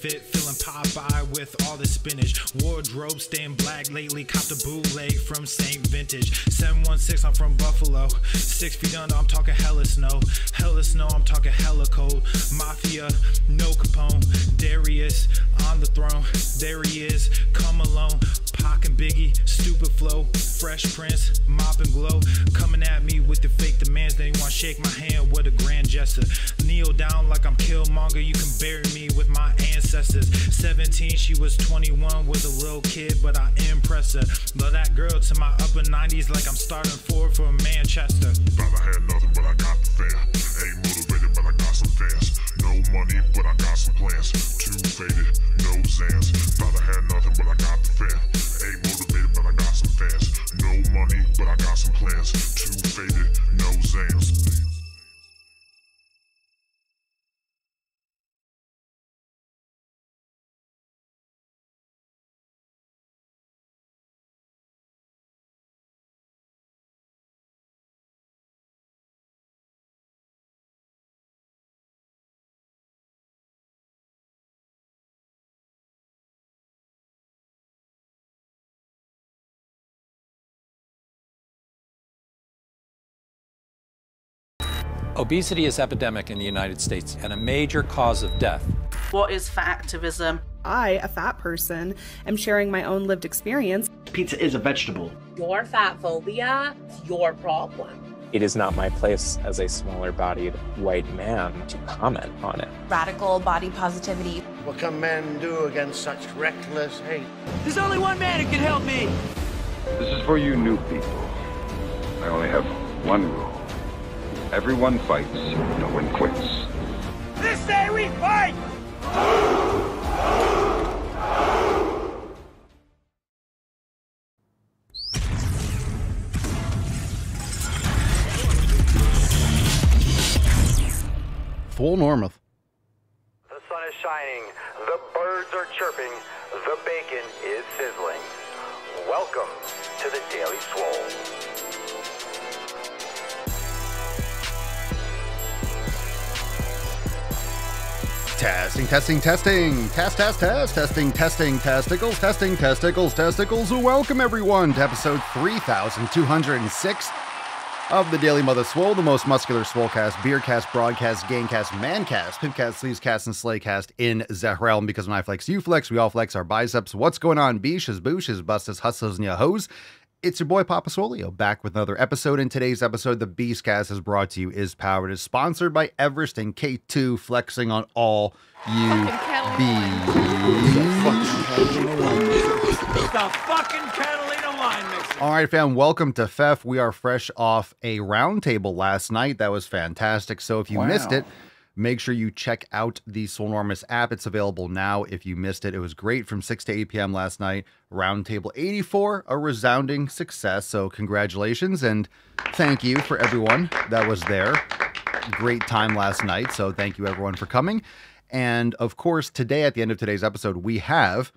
fit, feeling Popeye with all the spinach. Wardrobe staying black lately, copped a bootleg from St. Vintage. 716, I'm from Buffalo. 6 feet under, I'm talking hella snow. Hella snow, I'm talking hella cold. Mafia, no Capone. Darius on the throne. There he is, come alone. Pac and Biggie, stupid flow. Fresh Prince, mop and glow. Coming at me with the fake demands. Then you want to shake my hand with a grand gesture. Kneel down like I'm Killmonger. You can bury me with my ancestors. 17, she was 21, was a little kid, but I impress her. Love that girl to my upper 90s like I'm starting forward for Manchester. Thought I had nothing, but I got the fare. Ain't motivated, but I got some fast. No money, but I got some plans. Too faded, no Zans. Thought I had nothing, but I got the fare. Ain't motivated, but I got some fast. No money, but I got some plans. Too faded, no Zans. Obesity is epidemic in the United States and a major cause of death. What is fat activism? I, a fat person, am sharing my own lived experience. Pizza is a vegetable. Your fat phobia is your problem. It is not my place as a smaller-bodied white man to comment on it. Radical body positivity. What can men do against such reckless hate? There's only one man who can help me. This is for you new people. I only have one rule. Everyone fights, no one quits. This day we fight! Full Normuth. The sun is shining, the birds are chirping, the bacon is sizzling. Welcome to the Daily Swole. Testing, testing, testing, testing, testicles, testicles. Welcome everyone to episode 3206 of the Daily Mother Swole, the most muscular swolecast, beercast, broadcast, gamecast, mancast, pimpcast, sleazecast, and slaycast in the realm. Because when I flex, you flex, we all flex our biceps. What's going on, beeshes, booshes, bustas, hustlers, and yahos? It's your boy Papa Swolio, back with another episode. In today's episode, the Beastcast is brought to you, is powered, is sponsored by Everest and K2, flexing on all you bees. The fucking Catalina wine mixer. All right, fam, welcome to FEF. We are fresh off a roundtable last night. That was fantastic. So if you missed it, make sure you check out the Swolenormous app. It's available now if you missed it. It was great from 6 to 8 p.m. last night. Roundtable 84, a resounding success. So congratulations and thank you for everyone that was there. Great time last night. So thank you everyone for coming. And of course, today at the end of today's episode, we have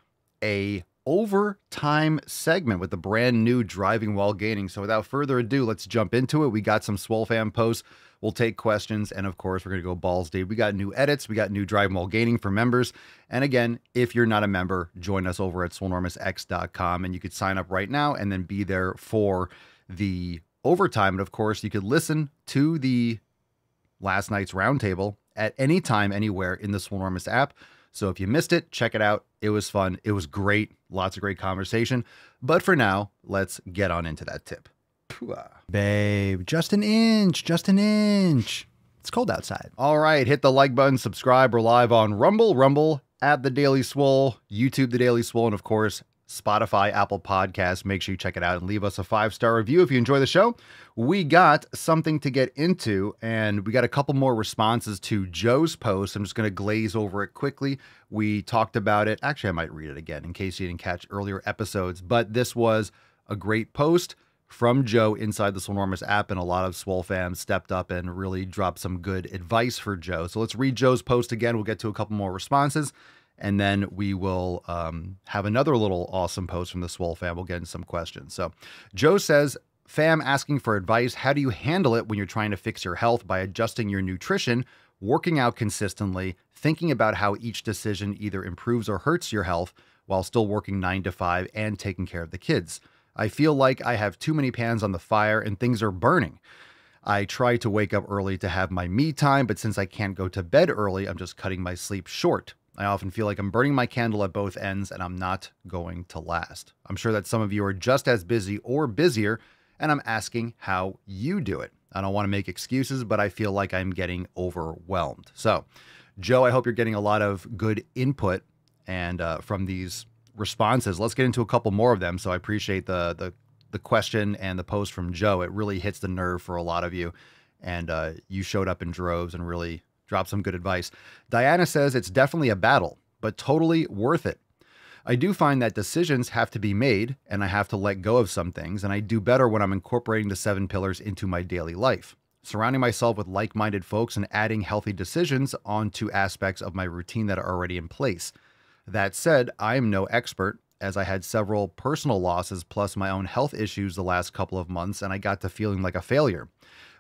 a overtime segment with the brand new driving while gaining. So without further ado, let's jump into it. We got some Swole fan posts. We'll take questions, and of course, we're going to go balls deep. We got new edits. We got new driving while gaining for members. And again, if you're not a member, join us over at swolenormousx.com, and you could sign up right now and then be there for the overtime. And of course, you could listen to the last night's roundtable at any time, anywhere in the Swolenormous app. So if you missed it, check it out. It was fun. It was great. Lots of great conversation. But for now, let's get on into that tip. Babe, just an inch. It's cold outside. All right, hit the like button, subscribe. We're live on Rumble at The Daily Swole, YouTube The Daily Swole, and of course, Spotify, Apple Podcasts. Make sure you check it out and leave us a 5-star review if you enjoy the show. We got something to get into, and we got a couple more responses to Joe's post. I'm just going to glaze over it quickly. We talked about it. Actually, I might read it again in case you didn't catch earlier episodes, but this was a great post from Joe inside the Swolenormous app, and a lot of Swole fans stepped up and really dropped some good advice for Joe. So let's read Joe's post again. We'll get to a couple more responses, and then we will have another little awesome post from the Swole fam. We'll get into some questions. So Joe says, fam asking for advice. How do you handle it when you're trying to fix your health by adjusting your nutrition working out consistently, thinking about how each decision either improves or hurts your health while still working 9 to 5 and taking care of the kids. I feel like I have too many pans on the fire and things are burning. I try to wake up early to have my me time, but since I can't go to bed early, I'm just cutting my sleep short. I often feel like I'm burning my candle at both ends and I'm not going to last. I'm sure that some of you are just as busy or busier, and I'm asking how you do it. I don't want to make excuses, but I feel like I'm getting overwhelmed. So, Joe, I hope you're getting a lot of good input and from these responses. Let's get into a couple more of them. So I appreciate the question and the post from Joe. It really hits the nerve for a lot of you, and you showed up in droves and really dropped some good advice. Diana says it's definitely a battle, but totally worth it. I do find that decisions have to be made and I have to let go of some things, and I do better when I'm incorporating the 7 pillars into my daily life. Surrounding myself with like-minded folks and adding healthy decisions onto aspects of my routine that are already in place. That said, I am no expert, as I had several personal losses plus my own health issues the last couple of months, and I got to feeling like a failure.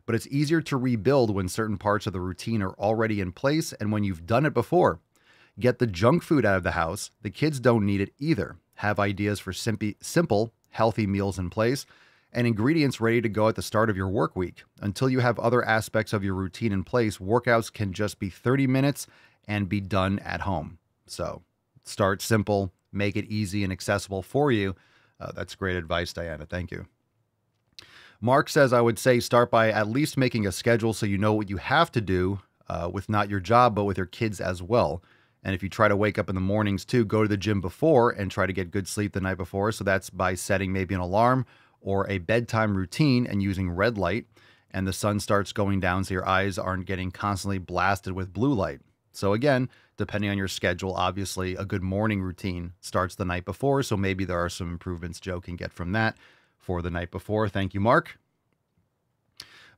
But it's easier to rebuild when certain parts of the routine are already in place and when you've done it before. Get the junk food out of the house. The kids don't need it either. Have ideas for simple, healthy meals in place and ingredients ready to go at the start of your work week. Until you have other aspects of your routine in place, workouts can just be 30 minutes and be done at home. So start simple, make it easy and accessible for you. That's great advice, Diana. Thank you. Mark says, I would say start by at least making a schedule so you know what you have to do with not your job, but with your kids as well. And if you try to wake up in the mornings too, go to the gym before and try to get good sleep the night before. So that's by setting maybe an alarm or a bedtime routine and using red light. And the sun starts going down so your eyes aren't getting constantly blasted with blue light. So again, depending on your schedule, obviously a good morning routine starts the night before. So maybe there are some improvements Joe can get from that for the night before. Thank you, Mark.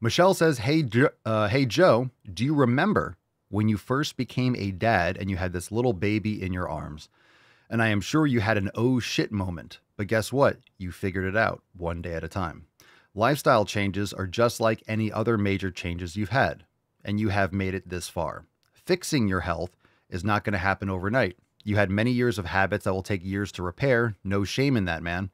Michelle says, hey, Joe, do you remember when you first became a dad and you had this little baby in your arms? And I am sure you had an oh shit moment, but guess what? You figured it out one day at a time. Lifestyle changes are just like any other major changes you've had, and you have made it this far. Fixing your health is not going to happen overnight. You had many years of habits that will take years to repair. No shame in that, man.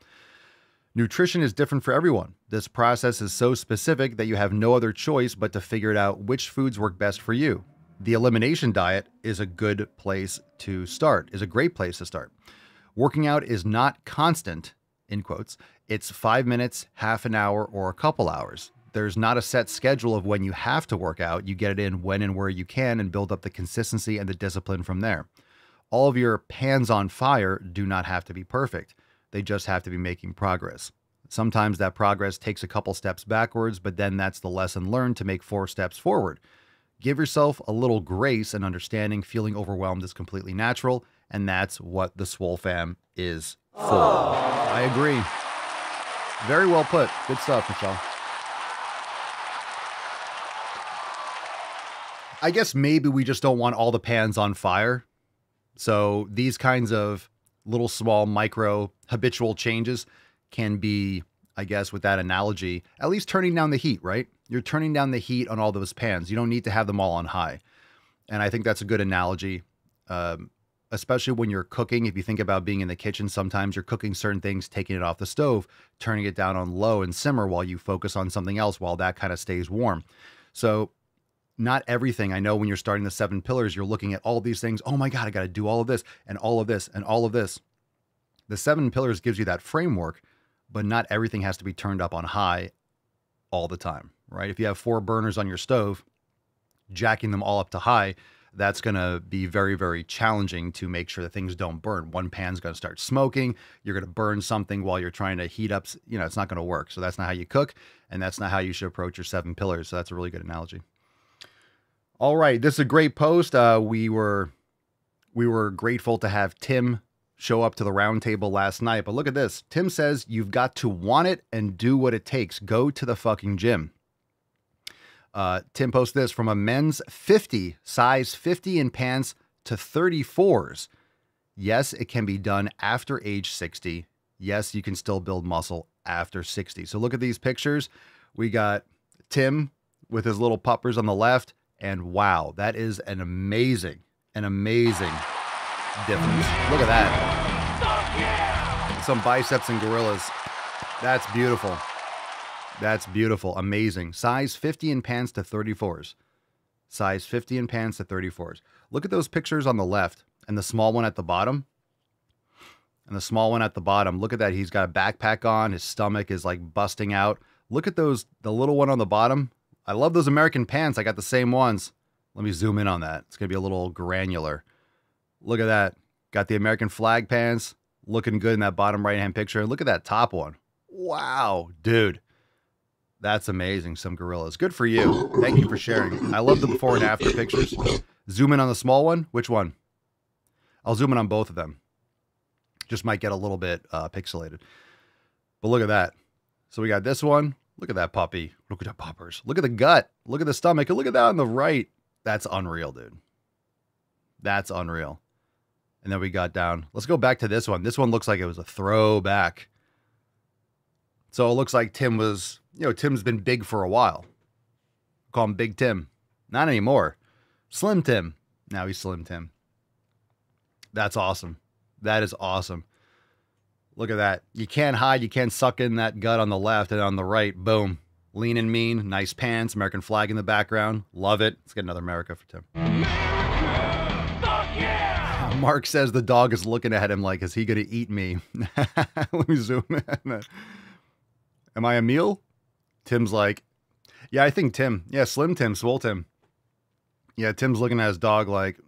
Nutrition is different for everyone. This process is so specific that you have no other choice but to figure it out which foods work best for you. The elimination diet is a good place to start, is a great place to start. Working out is not constant, in quotes. It's 5 minutes, half an hour, or a couple hours. There's not a set schedule of when you have to work out. You get it in when and where you can and build up the consistency and the discipline from there. All of your pans on fire do not have to be perfect. They just have to be making progress. Sometimes that progress takes a couple steps backwards, but then that's the lesson learned to make 4 steps forward. Give yourself a little grace and understanding. Feeling overwhelmed is completely natural, and that's what the Swole fam is for. I agree. Very well put. Good stuff, Michelle. I guess maybe we just don't want all the pans on fire. So these kinds of little small micro habitual changes can be, I guess with that analogy, at least turning down the heat, right? You're turning down the heat on all those pans. You don't need to have them all on high. And I think that's a good analogy, especially when you're cooking. If you think about being in the kitchen, sometimes you're cooking certain things, taking it off the stove, turning it down on low and simmer while you focus on something else while that kind of stays warm. So not everything. I know when you're starting the 7 pillars, you're looking at all these things. Oh my God, I got to do all of this and all of this and all of this. The 7 pillars gives you that framework, but not everything has to be turned up on high all the time, right? If you have 4 burners on your stove, jacking them all up to high, that's going to be very, very challenging to make sure that things don't burn. One pan's going to start smoking. You're going to burn something while you're trying to heat up. You know, it's not going to work. So that's not how you cook, and that's not how you should approach your 7 pillars. So that's a really good analogy. All right, this is a great post. We were grateful to have Tim show up to the round table last night, but look at this. Tim says, you've got to want it and do what it takes. Go to the fucking gym. Tim posted this: from a men's 50, size 50 in pants to 34s. Yes, it can be done after age 60. Yes, you can still build muscle after 60. So look at these pictures. We got Tim with his little puppers on the left, And wow, that is an amazing difference. Look at that. Some biceps and gorillas. That's beautiful. That's beautiful. Amazing. Size 50 in pants to 34s. Size 50 in pants to 34s. Look at those pictures on the left and the small one at the bottom. And the small one at the bottom. Look at that. He's got a backpack on. His stomach is like busting out. Look at those, the little one on the bottom. I love those American pants. I got the same ones. Let me zoom in on that. It's going to be a little granular. Look at that. Got the American flag pants. Looking good in that bottom right-hand picture. Look at that top one. Wow, dude. That's amazing. Some gorillas. Good for you. Thank you for sharing. I love the before and after pictures. Zoom in on the small one. Which one? I'll zoom in on both of them. Just might get a little bit pixelated. But look at that. So we got this one. Look at that puppy. Look at that poppers. Look at the gut. Look at the stomach. And look at that on the right. That's unreal, dude. That's unreal. And then we got down. Let's go back to this one. This one looks like it was a throwback. So it looks like Tim was, Tim's been big for a while. Call him Big Tim. Not anymore. Slim Tim. Now he's Slim Tim. That's awesome. That is awesome. Look at that. You can't hide. You can't suck in that gut on the left, and on the right, boom. Lean and mean. Nice pants. American flag in the background. Love it. Let's get another America for Tim. America! Fuck yeah! Mark says the dog is looking at him like, is he going to eat me? Let me zoom in. Am I a meal? Tim's like, yeah, I think Tim. Yeah, Slim Tim, Swole Tim. Yeah, Tim's looking at his dog like,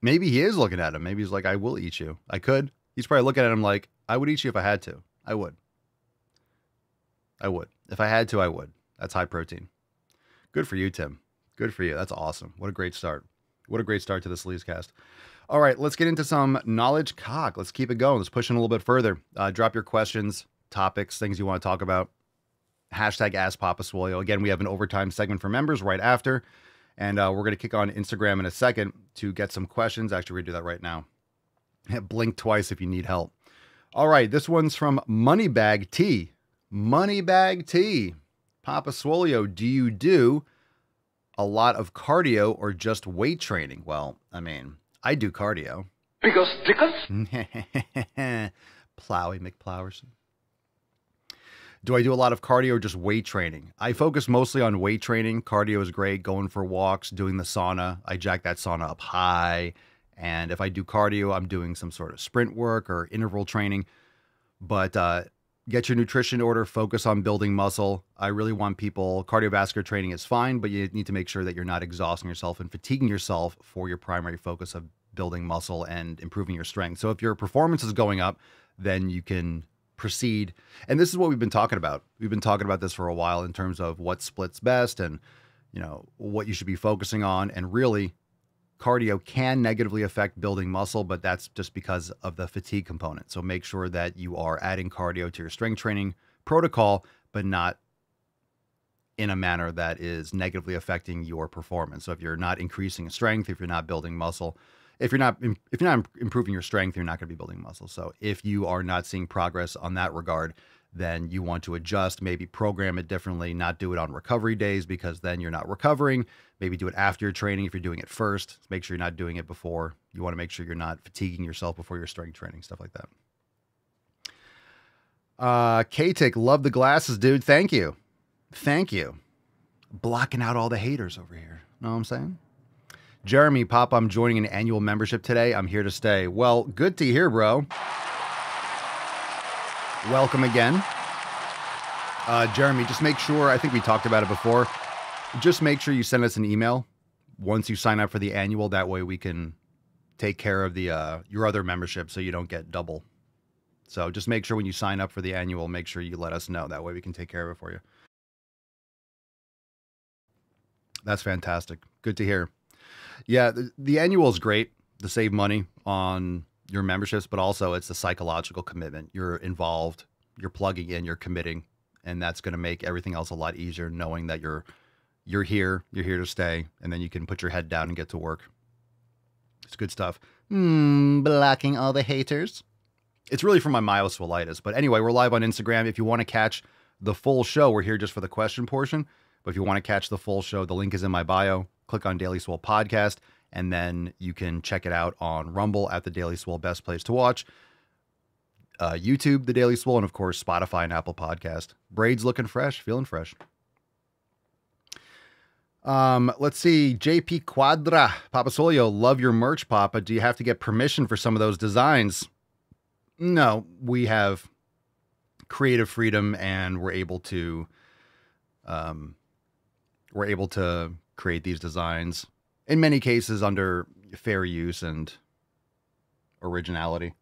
maybe he is looking at him. Maybe he's like, I will eat you. I could. He's probably looking at him like, I would eat you if I had to. I would. I would. If I had to, I would. That's high protein. Good for you, Tim. Good for you. That's awesome. What a great start. What a great start to the Sleazecast. All right, let's get into some knowledge cock. Let's keep it going. Let's push in a little bit further. Drop your questions, topics, things you want to talk about. Hashtag AskPapaSwolio. Again, we have an overtime segment for members right after. And we're going to kick on Instagram in a second to get some questions. Actually, we're going to do that right now. Blink twice if you need help. All right, this one's from Moneybag T. Moneybag T. Papa Swolio, do you do a lot of cardio or just weight training? Well, I mean, I do cardio. Because Plowy McPlowerson. Do I do a lot of cardio or just weight training? I focus mostly on weight training. Cardio is great, going for walks, doing the sauna. I jack that sauna up high. And if I do cardio, I'm doing some sort of sprint work or interval training. But get your nutrition order, focus on building muscle. I really want people, cardiovascular training is fine, but you need to make sure that you're not exhausting yourself and fatiguing yourself for your primary focus of building muscle and improving your strength. So if your performance is going up, then you can proceed. And this is what we've been talking about. We've been talking about this for a while in terms of what splits best and, what you should be focusing on. And really, cardio can negatively affect building muscle, but that's just because of the fatigue component. So make sure that you are adding cardio to your strength training protocol, but not in a manner that is negatively affecting your performance. So if you're not increasing strength, if you're not building muscle, if you're not improving your strength, you're not going to be building muscle. So if you are not seeing progress on that regard, then you want to adjust, maybe program it differently, not do it on recovery days because then you're not recovering. Maybe do it after your training if you're doing it first. Make sure you're not doing it before. You want to make sure you're not fatiguing yourself before your strength training, stuff like that. K-Tick, love the glasses, dude. Thank you. Thank you. Blocking out all the haters over here. Know what I'm saying? Jeremy, Pop, I'm joining an annual membership today. I'm here to stay. Well, good to hear, bro. Welcome again. Jeremy, just make sure, I think we talked about it before, just make sure you send us an email once you sign up for the annual. That way we can take care of the your other membership so you don't get double. So just make sure when you sign up for the annual, make sure you let us know. That way we can take care of it for you. That's fantastic. Good to hear. Yeah, the annual is great to save money on your memberships, but also it's a psychological commitment. You're involved, you're plugging in, you're committing, and that's going to make everything else a lot easier knowing that you're here to stay, and then you can put your head down and get to work. It's good stuff. Blocking all the haters. It's really for my myoswolitis. But anyway, we're live on Instagram. If you want to catch the full show, we're here just for the question portion. But if you want to catch the full show, the link is in my bio. click on Daily Swole Podcast, and then you can check it out on Rumble at the Daily Swole Best Place to Watch, YouTube, the Daily Swole, and of course, Spotify and Apple Podcast. Braids looking fresh, feeling fresh. Let's see. JP Quadra, Papa Solio, love your merch, Papa. Do you have to get permission for some of those designs? No, we have creative freedom, and we're able to create these designs in many cases under fair use and originality.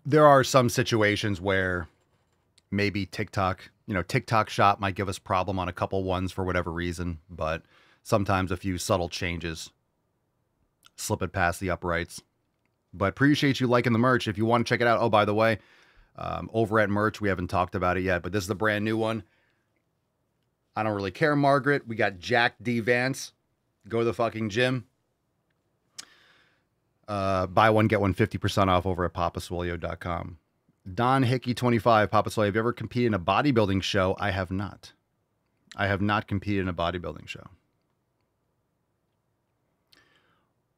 There are some situations where maybe TikTok Shop might give us problem on a couple ones for whatever reason, but sometimes a few subtle changes slip it past the uprights. But appreciate you liking the merch. If you want to check it out, oh, by the way, over at merch, we haven't talked about it yet, but this is the brand new one. I don't really care, Margaret. We got Jack D. Vance. Go to the fucking gym. Buy one, get one 50% off over at papaswolio.com. Don Hickey 25, Papa Swole, have you ever competed in a bodybuilding show? I have not. I have not competed in a bodybuilding show.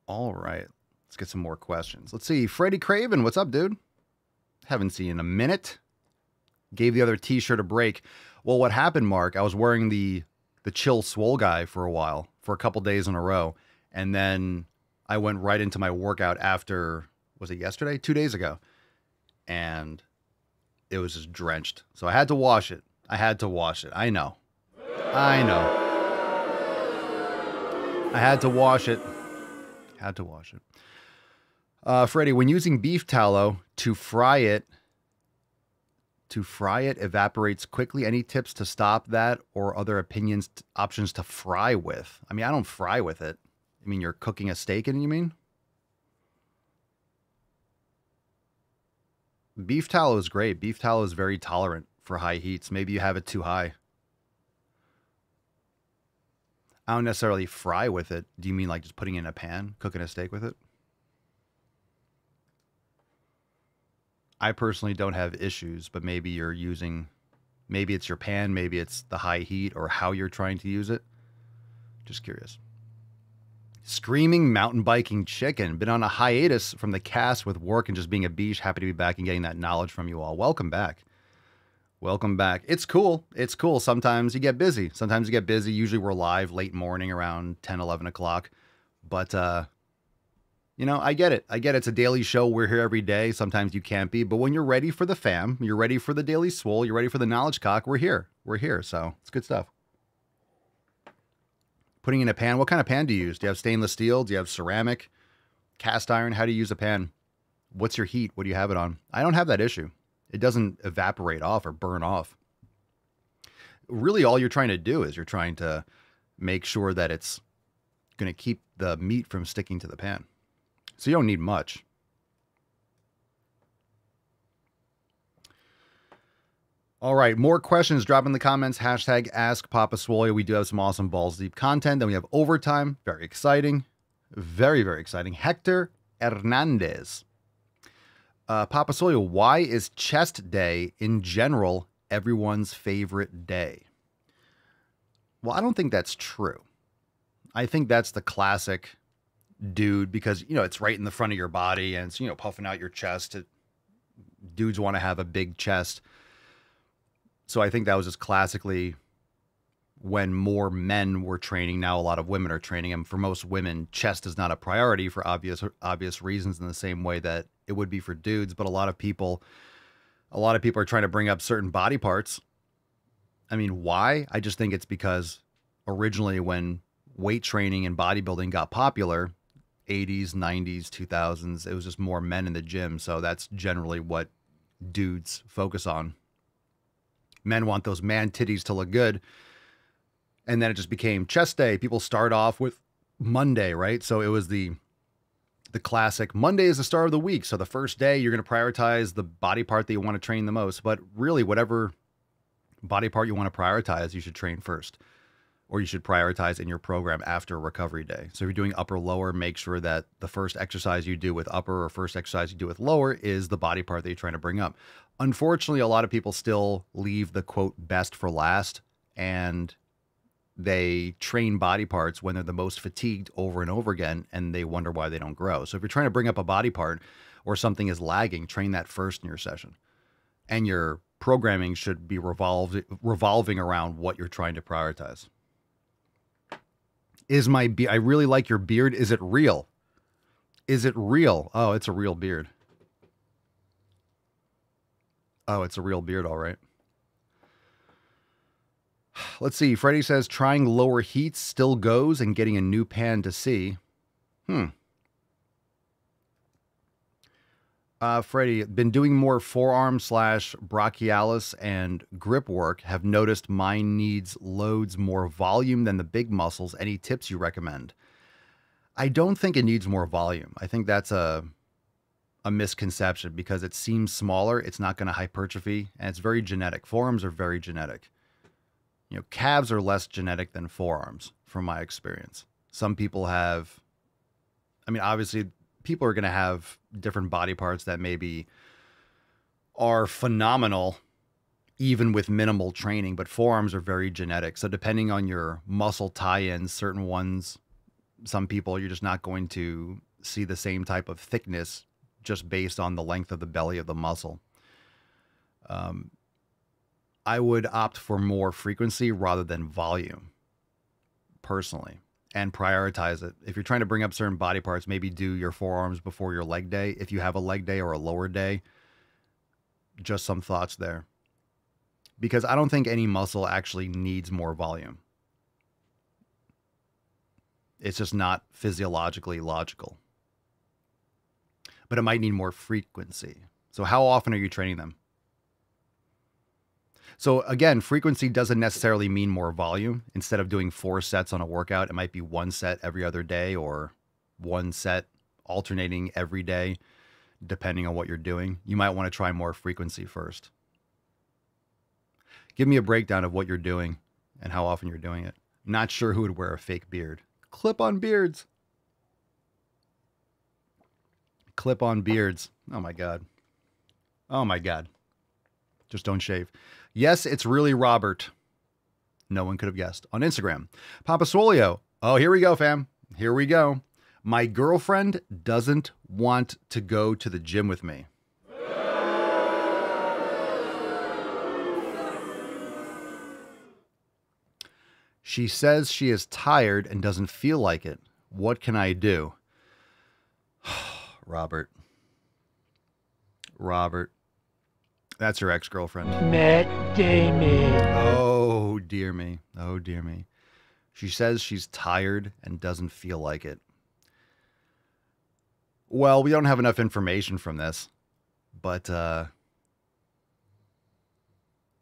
All right. Let's get some more questions. Let's see. Freddie Craven, what's up, dude? Haven't seen you in a minute. Gave the other t-shirt a break. Well, what happened, Mark, I was wearing the Chill Swole guy for a while, for a couple days in a row. And then I went right into my workout after, was it yesterday? 2 days ago. And it was just drenched. So I had to wash it. I I know. I had to wash it. Freddie, when using beef tallow to fry it evaporates quickly. Any tips to stop that or other options to fry with? I mean, I don't fry with it. I mean, you're cooking a steak in it, you mean? Beef tallow is great. Beef tallow is very tolerant for high heats. Maybe you have it too high. I don't necessarily fry with it. Do you mean like just putting it in a pan, cooking a steak with it? I personally don't have issues, but maybe maybe it's your pan, maybe it's the high heat or how you're trying to use it. Just curious. Screaming mountain biking chicken. Been on a hiatus from the cast with work and just being a beach. Happy to be back and getting that knowledge from you all. Welcome back. Welcome back. It's cool. It's cool. Sometimes you get busy. Usually we're live late morning around 10, 11 o'clock. But, I get it. It's a daily show. We're here every day. Sometimes you can't be. But when you're ready for the fam, you're ready for the Daily Swole, you're ready for the Knowledge Cock, we're here. So it's good stuff. Putting in a pan. What kind of pan do you use? Do you have stainless steel? Do you have ceramic? Cast iron? How do you use a pan? What's your heat? What do you have it on? I don't have that issue. It doesn't evaporate off or burn off. Really, all you're trying to do is you're trying to make sure that it's going to keep the meat from sticking to the pan. So you don't need much. All right, more questions. Drop in the comments. Hashtag Ask Papa Swole. We do have some awesome balls deep content. Then we have overtime. Very exciting. Very, very exciting. Hector Hernandez. Papa Swole, why is chest day in general everyone's favorite day? Well, I don't think that's true. I think that's the classic dude because, it's right in the front of your body and it's, puffing out your chest. Dudes want to have a big chest. So I think that was just classically when more men were training. Now a lot of women are training. And for most women, chest is not a priority for obvious reasons in the same way that it would be for dudes. But a lot of people are trying to bring up certain body parts. I mean, why? I just think it's because originally when weight training and bodybuilding got popular, 80s, 90s, 2000s, it was just more men in the gym. So that's generally what dudes focus on. Men want those man titties to look good. And then it just became chest day. People start off with Monday, right? So it was the classic Monday is the start of the week. So the first day you're going to prioritize the body part that you want to train the most. But really whatever body part you want to prioritize, you should train first. Or you should prioritize in your program after recovery day. So if you're doing upper lower, make sure that the first exercise you do with upper or first exercise you do with lower is the body part that you're trying to bring up. Unfortunately, a lot of people still leave the quote best for last. And they train body parts when they're the most fatigued over and over again, and they wonder why they don't grow. So if you're trying to bring up a body part or something is lagging, train that first in your session. And your programming should be revolving around what you're trying to prioritize. I really like your beard. Is it real? Is it real? Oh, it's a real beard. Oh, it's a real beard, all right. Let's see. Freddie says trying lower heats still goes and getting a new pan to see. Freddie, been doing more forearm / brachialis and grip work. Have noticed mine needs loads more volume than the big muscles. Any tips you recommend? I don't think it needs more volume. I think that's a misconception because it seems smaller. It's not going to hypertrophy, and it's very genetic. Forearms are very genetic. You know, calves are less genetic than forearms, from my experience. Some people have, I mean, obviously, people are going to have different body parts that maybe are phenomenal, even with minimal training, but forearms are very genetic. So depending on your muscle tie-ins, certain ones, some people, you're just not going to see the same type of thickness just based on the length of the belly of the muscle. I would opt for more frequency rather than volume, personally, and prioritize it. If you're trying to bring up certain body parts, maybe do your forearms before your leg day. If you have a leg day or a lower day, just some thoughts there. Because I don't think any muscle actually needs more volume. It's just not physiologically logical. But it might need more frequency. So how often are you training them? So again, frequency doesn't necessarily mean more volume. Instead of doing 4 sets on a workout, it might be 1 set every other day or 1 set alternating every day, depending on what you're doing. You might want to try more frequency first. Give me a breakdown of what you're doing and how often you're doing it. Not sure who would wear a fake beard. Clip-on beards. Clip-on beards. Oh my God. Oh my God. Just don't shave. Yes, it's really Robert. No one could have guessed. On Instagram. Papa Swolio. Oh, here we go, fam. Here we go. My girlfriend doesn't want to go to the gym with me. She says she is tired and doesn't feel like it. What can I do? Robert. That's her ex-girlfriend. Matt Damon. Oh, dear me. Oh, dear me. She says she's tired and doesn't feel like it. Well, we don't have enough information from this, but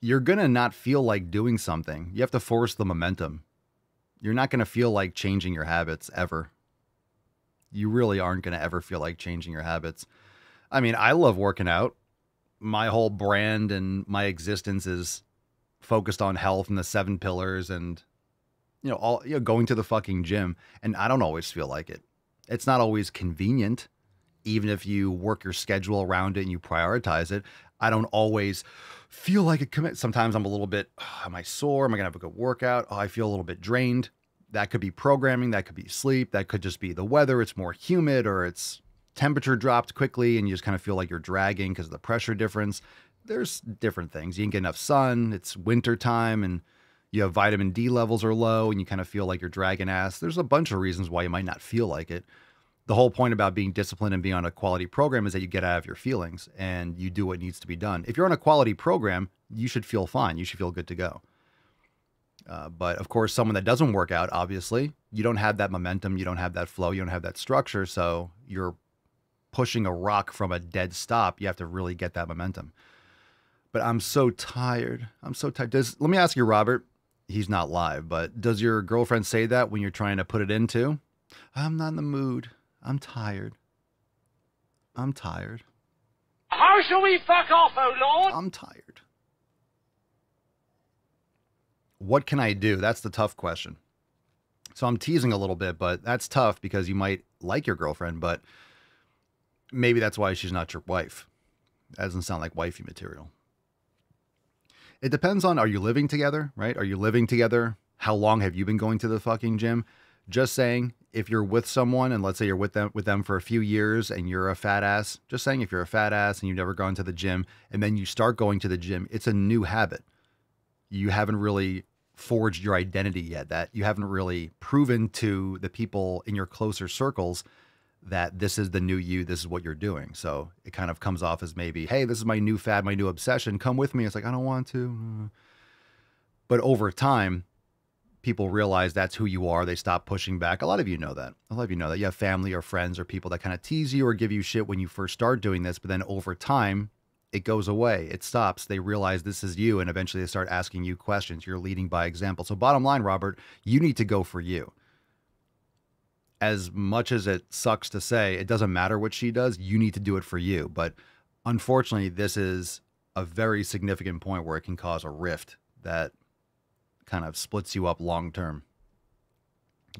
you're going to not feel like doing something. You have to force the momentum. You're not going to feel like changing your habits ever. You really aren't going to ever feel like changing your habits. I mean, I love working out. My whole brand and my existence is focused on health and the 7 pillars and, going to the fucking gym. And I don't always feel like it. It's not always convenient. Even if you work your schedule around it and you prioritize it, I don't always feel like a commit. Sometimes I'm a little bit, am I sore? Am I going to have a good workout? Oh, I feel a little bit drained. That could be programming. That could be sleep. That could just be the weather. It's more humid or it's temperature dropped quickly and you just kind of feel like you're dragging because of the pressure difference. There's different things. You didn't get enough sun. It's winter time and you have vitamin D levels are low and you kind of feel like you're dragging ass. There's a bunch of reasons why you might not feel like it. The whole point about being disciplined and being on a quality program is that you get out of your feelings and you do what needs to be done. If you're on a quality program, you should feel fine. You should feel good to go. But of course, someone that doesn't work out, obviously, you don't have that momentum. You don't have that flow. You don't have that structure. So you're pushing a rock from a dead stop. You have to really get that momentum. But I'm so tired. I'm so tired. Let me ask you, Robert, he's not live, but does your girlfriend say that when you're trying to put it into? I'm not in the mood. I'm tired. I'm tired. How shall we fuck off, oh Lord? I'm tired. What can I do? That's the tough question. So I'm teasing a little bit, but that's tough because you might like your girlfriend, but maybe that's why she's not your wife. That doesn't sound like wifey material. It depends on, are you living together, right? Are you living together? how long have you been going to the fucking gym? Just saying, if you're with someone and let's say you're with them for a few years and you're a fat ass, just saying if you're a fat ass and you've never gone to the gym and then you start going to the gym, it's a new habit. You haven't really forged your identity yet, that you haven't really proven to the people in your closer circles that this is the new you, this is what you're doing. So it kind of comes off as maybe, hey, this is my new fad, my new obsession, come with me. It's like, I don't want to. But over time, people realize that's who you are. They stop pushing back. A lot of you know that. A lot of you know that. You have family or friends or people that kind of tease you or give you shit when you first start doing this. But then over time, it goes away. It stops. They realize this is you. And eventually they start asking you questions. You're leading by example. So bottom line, Robert, you need to go for you. As much as it sucks to say, it doesn't matter what she does. You need to do it for you. But unfortunately, this is a very significant point where it can cause a rift that kind of splits you up long term.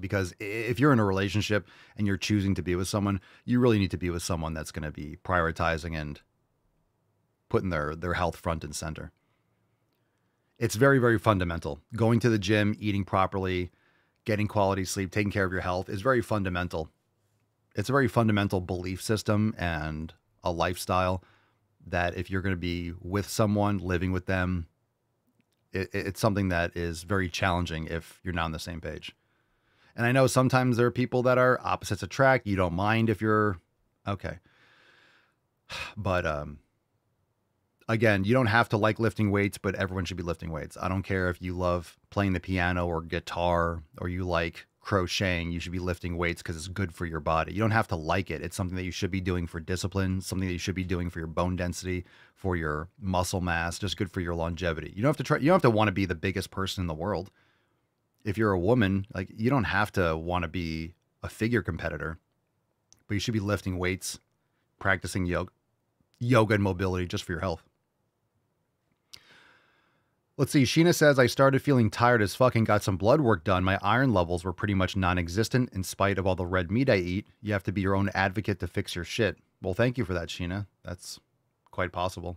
Because if you're in a relationship and you're choosing to be with someone, you really need to be with someone that's going to be prioritizing and putting their health front and center. It's very, very fundamental. Going to the gym, eating properly, getting quality sleep, taking care of your health is very fundamental. It's a very fundamental belief system and a lifestyle that if you're going to be with someone, living with them, it's something that is very challenging if you're not on the same page. And I know sometimes there are people that are opposites attract. You don't mind if you're okay. But again, you don't have to like lifting weights, but everyone should be lifting weights. I don't care if you love playing the piano or guitar or you like crocheting. You should be lifting weights because it's good for your body. You don't have to like it. It's something that you should be doing for discipline, something that you should be doing for your bone density, for your muscle mass, just good for your longevity. You don't have to try. You don't have to want to be the biggest person in the world. If you're a woman, like you don't have to want to be a figure competitor, but you should be lifting weights, practicing yoga and mobility just for your health. Let's see. Sheena says, I started feeling tired as fuck and got some blood work done. My iron levels were pretty much non-existent in spite of all the red meat I eat. You have to be your own advocate to fix your shit. Well, thank you for that, Sheena. That's quite possible.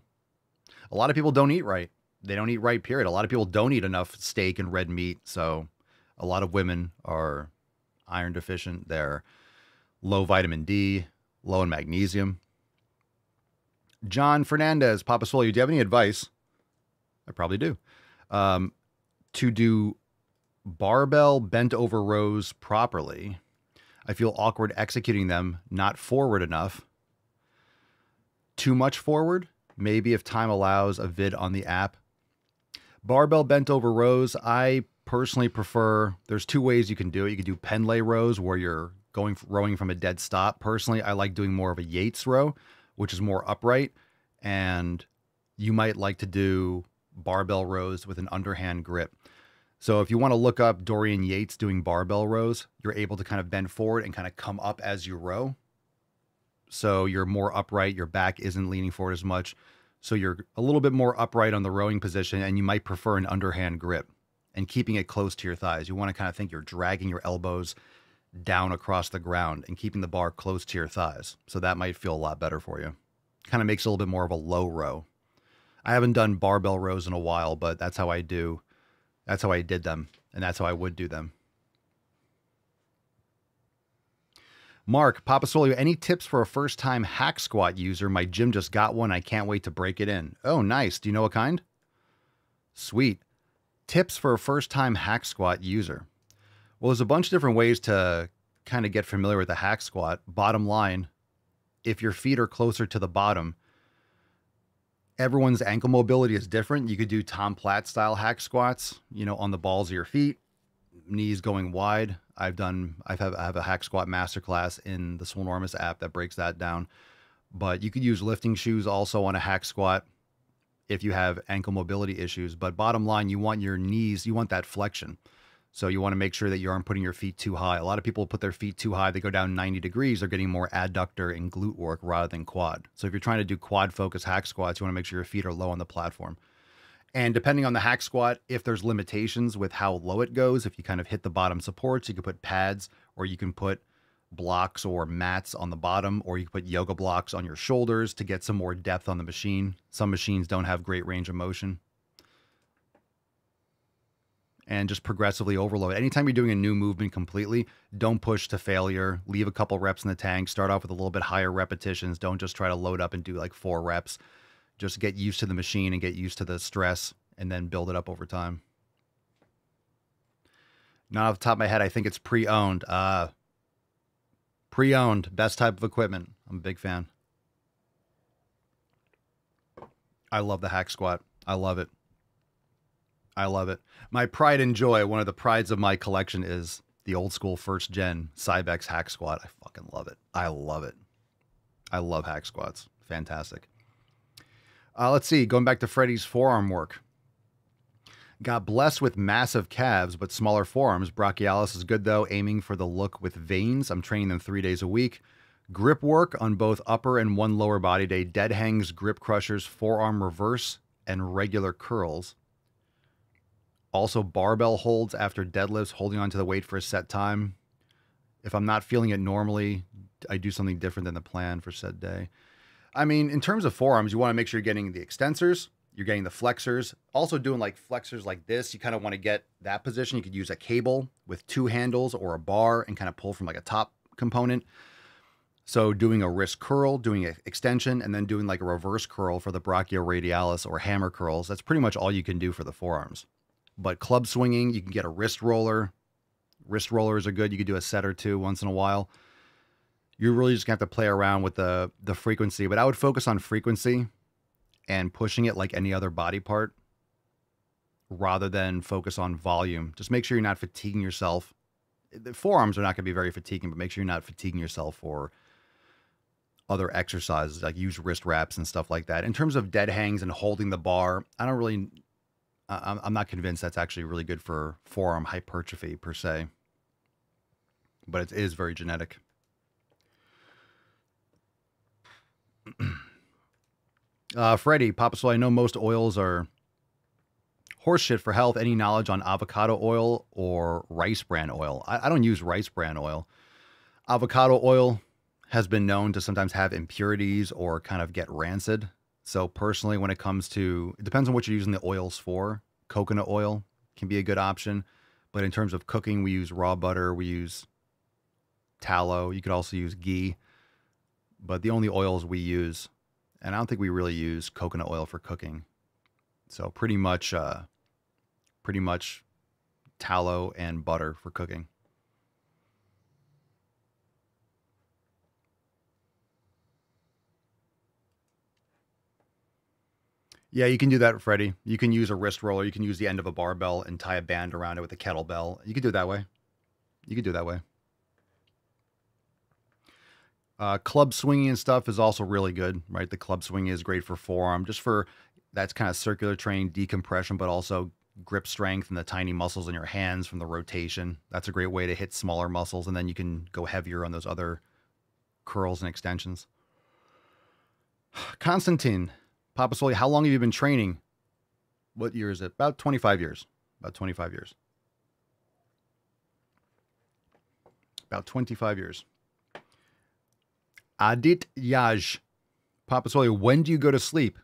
A lot of people don't eat right. They don't eat right, period. A lot of people don't eat enough steak and red meat. So a lot of women are iron deficient. They're low vitamin D, low in magnesium. John Fernandez, Papa Swole, do you have any advice? I probably do. To do barbell bent over rows properly. I feel awkward executing them, not forward enough. Too much forward? Maybe if time allows, a vid on the app. Barbell bent over rows, I personally prefer, there's two ways you can do it. You can do pen lay rows where you're rowing from a dead stop. Personally, I like doing more of a Yates row, which is more upright. And you might like to do barbell rows with an underhand grip. So if you want to look up Dorian Yates doing barbell rows, you're able to kind of bend forward and kind of come up as you row. So you're more upright. Your back isn't leaning forward as much. So you're a little bit more upright on the rowing position, and you might prefer an underhand grip and keeping it close to your thighs. You want to kind of think you're dragging your elbows down across the ground and keeping the bar close to your thighs. So that might feel a lot better for you. Kind of makes it a little bit more of a low row. I haven't done barbell rows in a while, but that's how I do. That's how I did them, and that's how I would do them. Mark, Papa Swole, any tips for a first-time hack squat user? My gym just got one. I can't wait to break it in. Oh, nice. Do you know what kind? Sweet. Tips for a first-time hack squat user. Well, there's a bunch of different ways to kind of get familiar with the hack squat. Bottom line, if your feet are closer to the bottom, everyone's ankle mobility is different. You could do Tom Platt style hack squats, you know, on the balls of your feet, knees going wide. I have a hack squat masterclass in the Swolenormous app that breaks that down. But you could use lifting shoes also on a hack squat if you have ankle mobility issues. But bottom line, you want your knees, you want that flexion. So you want to make sure that you aren't putting your feet too high. A lot of people put their feet too high. They go down 90 degrees. They're getting more adductor and glute work rather than quad. So if you're trying to do quad focus hack squats, you want to make sure your feet are low on the platform. And depending on the hack squat, if there's limitations with how low it goes, if you kind of hit the bottom supports, you can put pads, or you can put blocks or mats on the bottom, or you can put yoga blocks on your shoulders to get some more depth on the machine. Some machines don't have great range of motion. and just progressively overload. Anytime you're doing a new movement completely, don't push to failure. Leave a couple reps in the tank. Start off with a little bit higher repetitions. Don't just try to load up and do like 4 reps. Just get used to the machine and get used to the stress, and then build it up over time. Not off the top of my head, I think it's pre-owned. Pre-owned, best type of equipment. I'm a big fan. I love the hack squat. I love it. I love it. My pride and joy, one of the prides of my collection is the old school first gen Cybex hack squat. I fucking love it. I love it. I love hack squats. Fantastic. Let's see. Going back to Freddie's forearm work. Got blessed with massive calves, but smaller forearms. Brachialis is good though, aiming for the look with veins. I'm training them 3 days a week. Grip work on both upper and 1 lower body day. Dead hangs, grip crushers, forearm reverse, and regular curls. Also barbell holds after deadlifts, holding onto the weight for a set time. If I'm not feeling it normally, I do something different than the plan for said day. I mean, in terms of forearms, you want to make sure you're getting the extensors, you're getting the flexors. Also doing like flexors like this, you kind of want to get that position. You could use a cable with 2 handles or a bar and kind of pull from like a top component. So doing a wrist curl, doing an extension, and then doing like a reverse curl for the brachioradialis or hammer curls. That's pretty much all you can do for the forearms. But club swinging, you can get a wrist roller. Wrist rollers are good. You could do a set or 2 once in a while. You're really just going to have to play around with the frequency. But I would focus on frequency and pushing it like any other body part rather than focus on volume. Just make sure you're not fatiguing yourself. The forearms are not going to be very fatiguing, but make sure you're not fatiguing yourself for other exercises, like use wrist wraps and stuff like that. In terms of dead hangs and holding the bar, I'm not convinced that's actually really good for forearm hypertrophy per se, but it is very genetic. Freddie, Papa Swole, I know most oils are horse shit for health. Any knowledge on avocado oil or rice bran oil? I don't use rice bran oil. Avocado oil has been known to sometimes have impurities or kind of get rancid. So personally, when it comes to, it depends on what you're using the oils for. Coconut oil can be a good option. But in terms of cooking, we use raw butter. We use tallow. You could also use ghee. But the only oils we use, and I don't think we really use coconut oil for cooking. So pretty much tallow and butter for cooking. Yeah, you can do that, Freddie. You can use a wrist roller. You can use the end of a barbell and tie a band around it with a kettlebell. You can do it that way. You can do it that way. Club swinging and stuff is also really good, right? The club swinging is great for forearm, just for that's kind of circular training, decompression, but also grip strength and the tiny muscles in your hands from the rotation. That's a great way to hit smaller muscles, and then you can go heavier on those other curls and extensions. Constantine, Papa Swole, how long have you been training? What year is it? About 25 years. About 25 years. About 25 years. Adit Yaj, Papa Swole, when do you go to sleep?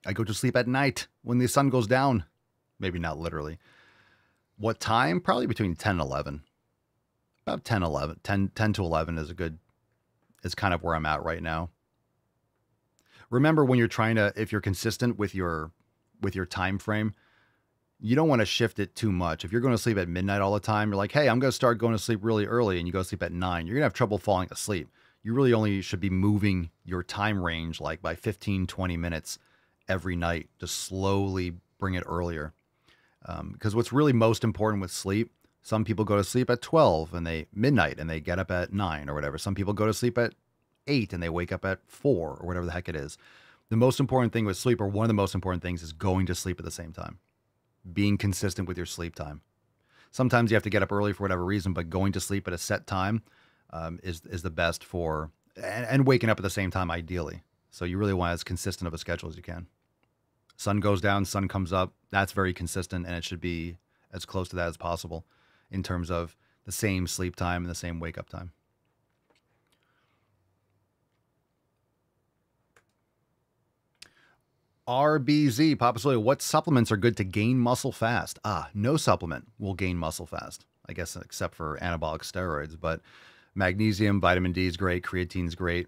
I go to sleep at night when the sun goes down. Maybe not literally. What time? Probably between 10 and 11. About 10 to 11 is kind of where I'm at right now. Remember, when you're trying to, if you're consistent with your time frame, you don't want to shift it too much. If you're going to sleep at midnight all the time, you're like, hey, I'm going to start going to sleep really early, and you go to sleep at 9. You're going to have trouble falling asleep. You really only should be moving your time range like by 15, 20 minutes every night to slowly bring it earlier. Because what's really most important with sleep, some people go to sleep at 12 and midnight and they get up at 9 or whatever. Some people go to sleep at 8 and they wake up at 4 or whatever the heck it is. The most important thing with sleep, or one of the most important things, is going to sleep at the same time. Being consistent with your sleep time. Sometimes you have to get up early for whatever reason, but going to sleep at a set time is the best for, and waking up at the same time ideally. So you really want as consistent of a schedule as you can. Sun goes down, sun comes up. That's very consistent, and it should be as close to that as possible in terms of the same sleep time and the same wake up time. RBZ, Papa Swole, what supplements are good to gain muscle fast? No supplement will gain muscle fast, I guess, except for anabolic steroids. But magnesium, vitamin D is great. Creatine is great.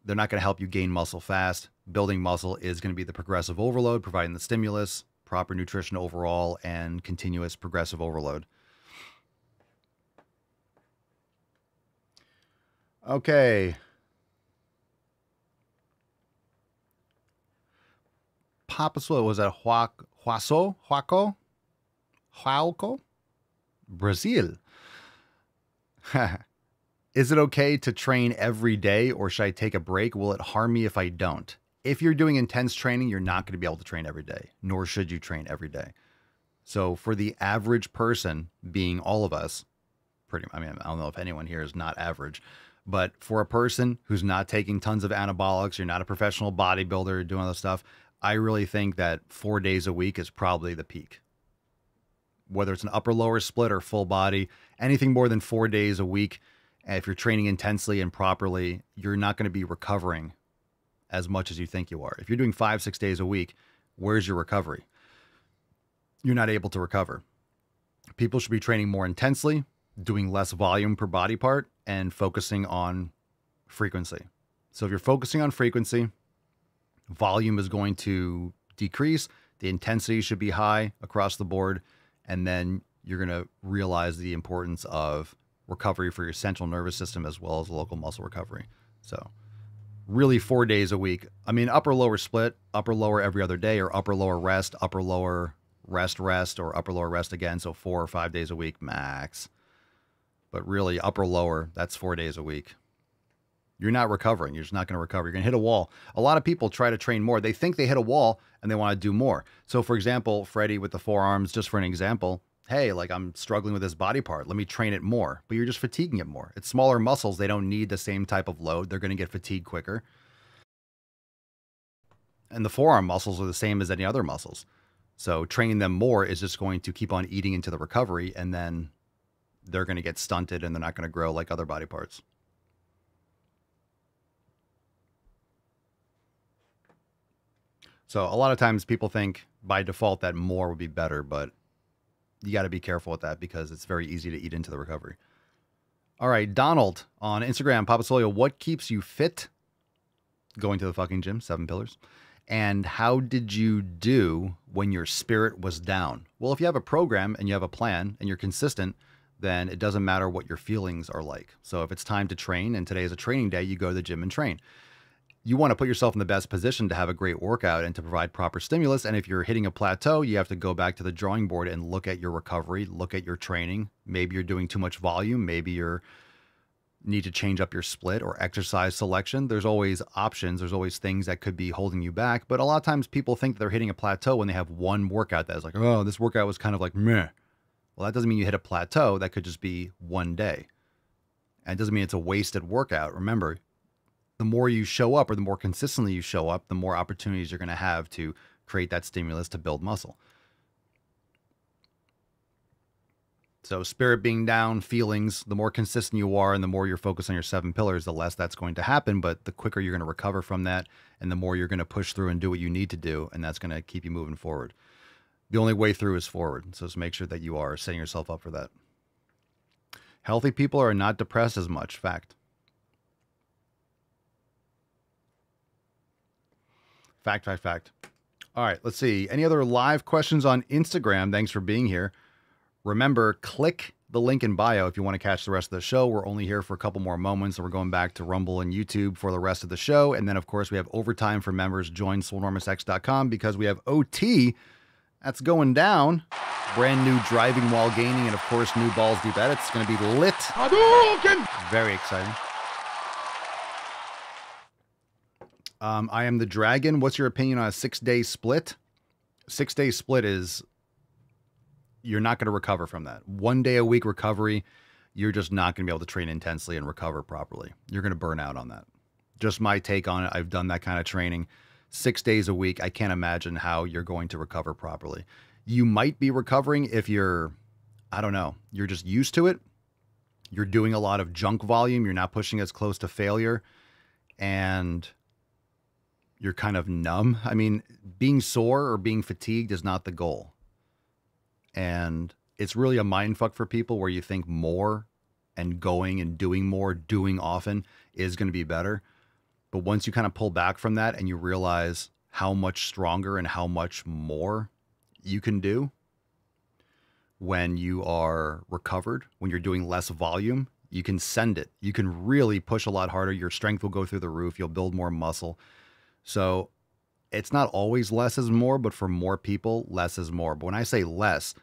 They're not going to help you gain muscle fast. Building muscle is going to be the progressive overload, providing the stimulus, proper nutrition overall, and continuous progressive overload. Okay. Papa Swole, was that Huaco? Brazil. Is it okay to train every day, or should I take a break? Will it harm me if I don't? If you're doing intense training, you're not going to be able to train every day, nor should you train every day. So for the average person, being all of us, I don't know if anyone here is not average, but for a person who's not taking tons of anabolics, you're not a professional bodybuilder doing all this stuff, I really think that 4 days a week is probably the peak. Whether it's an upper lower split or full body, anything more than 4 days a week, if you're training intensely and properly, you're not going to be recovering as much as you think you are. If you're doing 5-6 days a week, where's your recovery? You're not able to recover. People should be training more intensely, doing less volume per body part, and focusing on frequency. So if you're focusing on frequency, volume is going to decrease. The intensity should be high across the board. And then you're going to realize the importance of recovery for your central nervous system as well as local muscle recovery. So really 4 days a week. I mean, upper lower split, upper lower every other day, or upper lower rest, upper lower rest, or upper lower rest again. So 4 or 5 days a week max. But really upper lower, that's 4 days a week. You're not recovering. You're just not going to recover. You're going to hit a wall. A lot of people try to train more. They think they hit a wall and they want to do more. So for example, Freddie with the forearms, just for an example, hey, like I'm struggling with this body part. Let me train it more. But you're just fatiguing it more. It's smaller muscles. They don't need the same type of load. They're going to get fatigued quicker. And the forearm muscles are the same as any other muscles. So training them more is just going to keep on eating into the recovery, and then they're going to get stunted and they're not going to grow like other body parts. So a lot of times people think by default that more would be better, but you got to be careful with that because it's very easy to eat into the recovery. All right, Donald on Instagram, Papa Swole, what keeps you fit? Going to the fucking gym, 7 pillars. And how did you do when your spirit was down? Well, if you have a program and you have a plan and you're consistent, then it doesn't matter what your feelings are like. So if it's time to train and today is a training day, you go to the gym and train. You want to put yourself in the best position to have a great workout and to provide proper stimulus. And if you're hitting a plateau, you have to go back to the drawing board and look at your recovery, look at your training. Maybe you're doing too much volume. Maybe you need to change up your split or exercise selection. There's always options. There's always things that could be holding you back. But a lot of times people think they're hitting a plateau when they have one workout that is like, oh, this workout was kind of like meh. Well, that doesn't mean you hit a plateau. That could just be one day. And it doesn't mean it's a wasted workout. Remember, the more you show up or the more consistently you show up, the more opportunities you're going to have to create that stimulus to build muscle. So spirit being down, feelings, the more consistent you are and the more you're focused on your 7 pillars, the less that's going to happen. But the quicker you're going to recover from that and the more you're going to push through and do what you need to do. And that's going to keep you moving forward. The only way through is forward. So just make sure that you are setting yourself up for that. Healthy people are not depressed as much. Fact. Fact. All right, let's see. Any other live questions on Instagram? Thanks for being here. Remember, click the link in bio if you want to catch the rest of the show. We're only here for a couple more moments, and we're going back to Rumble and YouTube for the rest of the show. And then, of course, we have overtime for members. Join SwoleNormousX.com because we have OT. That's going down. Brand new driving while gaining, and, of course, new balls deep edits. It's going to be lit. Very exciting. I am the Dragon. What's your opinion on a 6-day split? 6-day split is, you're not going to recover from that. 1 day a week recovery, you're just not going to be able to train intensely and recover properly. You're going to burn out on that. Just my take on it. I've done that kind of training. 6 days a week, I can't imagine how you're going to recover properly. You might be recovering if you're, I don't know, you're just used to it. You're doing a lot of junk volume. You're not pushing as close to failure. And you're kind of numb. I mean, being sore or being fatigued is not the goal. And it's really a mind fuck for people where you think more and going and doing more, doing often is going to be better. But once you kind of pull back from that and you realize how much stronger and how much more you can do when you are recovered, when you're doing less volume, you can send it. You can really push a lot harder. Your strength will go through the roof. You'll build more muscle. So it's not always less is more, but for more people, less is more. But when I say less,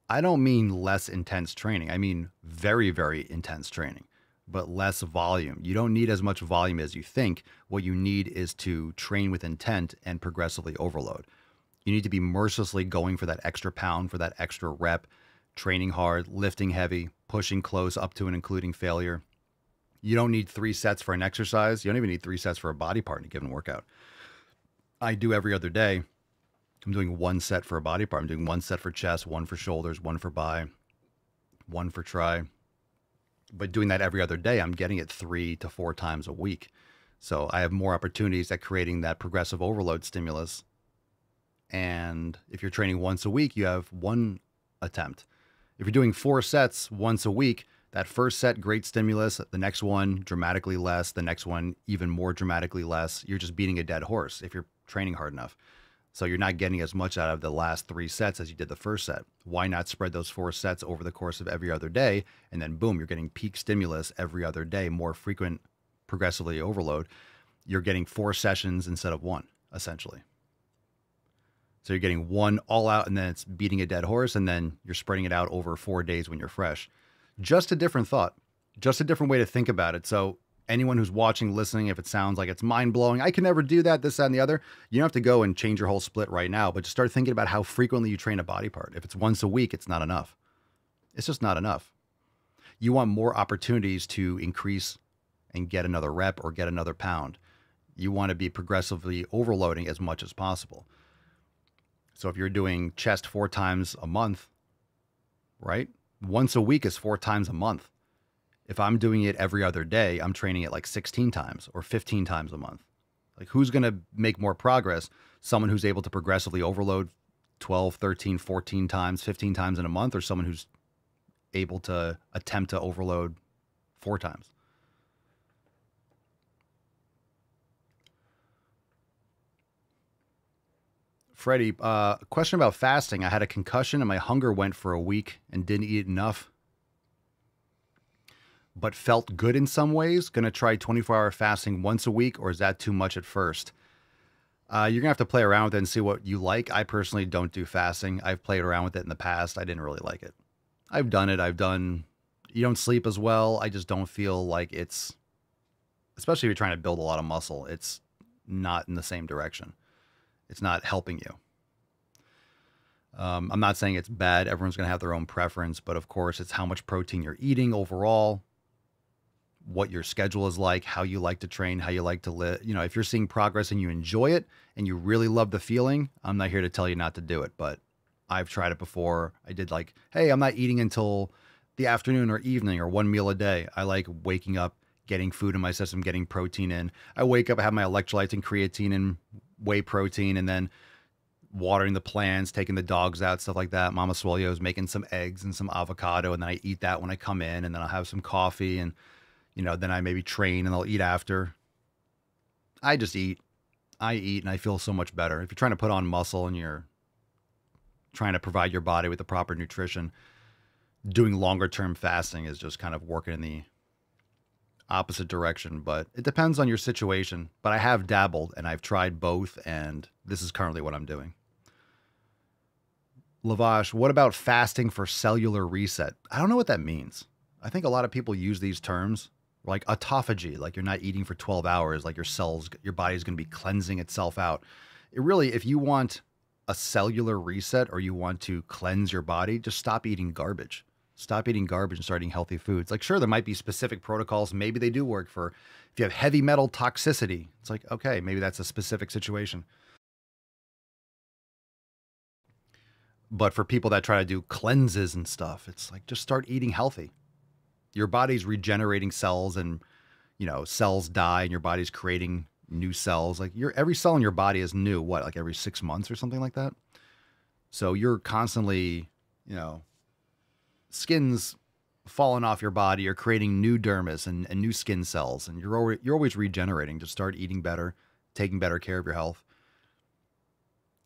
I don't mean less intense training. I mean very, very intense training, but less volume. You don't need as much volume as you think. What you need is to train with intent and progressively overload. You need to be mercilessly going for that extra pound, for that extra rep, training hard, lifting heavy, pushing close up to and including failure. You don't need 3 sets for an exercise. You don't even need 3 sets for a body part in a given workout. I do every other day. I'm doing 1 set for a body part. I'm doing 1 set for chest, 1 for shoulders, 1 for bi, 1 for tri. But doing that every other day, I'm getting it 3 to 4 times a week. So I have more opportunities at creating that progressive overload stimulus. And if you're training once a week, you have 1 attempt. If you're doing 4 sets once a week, that first set, great stimulus. The next one, dramatically less. The next one, even more dramatically less. You're just beating a dead horse if you're training hard enough. So you're not getting as much out of the last 3 sets as you did the first set. Why not spread those 4 sets over the course of every other day? And then boom, you're getting peak stimulus every other day, more frequent, progressively overload. You're getting 4 sessions instead of 1, essentially. So you're getting 1 all out and then it's beating a dead horse, and then you're spreading it out over 4 days when you're fresh. Just a different thought, just a different way to think about it. So anyone who's watching, listening, if it sounds like it's mind blowing, I can never do that, this, that, and the other, you don't have to go and change your whole split right now, but just start thinking about how frequently you train a body part. If it's once a week, it's not enough. It's just not enough. You want more opportunities to increase and get another rep or get another pound. You want to be progressively overloading as much as possible. So if you're doing chest 4 times a month, right? Once a week is 4 times a month. If I'm doing it every other day, I'm training it like 16 times or 15 times a month. Like, who's going to make more progress? Someone who's able to progressively overload 12, 13, 14 times, 15 times in a month, or someone who's able to attempt to overload 4 times? Freddie, question about fasting. I had a concussion and my hunger went for a week and didn't eat enough, but felt good in some ways. Going to try 24-hour fasting once a week, or is that too much at first? You're going to have to play around with it and see what you like. I personally don't do fasting. I've played around with it in the past. I didn't really like it. I've done it. You don't sleep as well. I just don't feel like it's, especially if you're trying to build a lot of muscle, it's not in the same direction. It's not helping you. I'm not saying it's bad. Everyone's going to have their own preference, but of course it's how much protein you're eating overall, what your schedule is like, how you like to train, how you like to live. You know, if you're seeing progress and you enjoy it and you really love the feeling, I'm not here to tell you not to do it, but I've tried it before. I did like, hey, I'm not eating until the afternoon or evening or 1 meal a day. I like waking up, getting food in my system, getting protein in. I wake up, I have my electrolytes and creatine and whey protein, and then watering the plants, taking the dogs out, stuff like that. Mama Swole is making some eggs and some avocado, and then I eat that when I come in, and then I'll have some coffee, and you know, then I maybe train and I'll eat after. I just eat. I eat and I feel so much better. If you're trying to put on muscle and you're trying to provide your body with the proper nutrition, doing longer term fasting is just kind of working in the opposite direction, but it depends on your situation. But I have dabbled and I've tried both, and this is currently what I'm doing. Lavash, what about fasting for cellular reset? I don't know what that means. I think a lot of people use these terms like autophagy, like you're not eating for 12 hours, like your cells, your body's going to be cleansing itself out. It really, if you want a cellular reset or you want to cleanse your body, just stop eating garbage. Stop eating garbage and start eating healthy foods. Like, sure, there might be specific protocols. Maybe they do work for, if you have heavy metal toxicity, it's like, okay, maybe that's a specific situation. But for people that try to do cleanses and stuff, it's like, just start eating healthy. Your body's regenerating cells, and, you know, cells die and your body's creating new cells. Like every cell in your body is new, what, like every 6 months or something like that? So you're constantly, you know, skin's falling off your body. You're creating new dermis and new skin cells, and you're always regenerating. Just start eating better, taking better care of your health.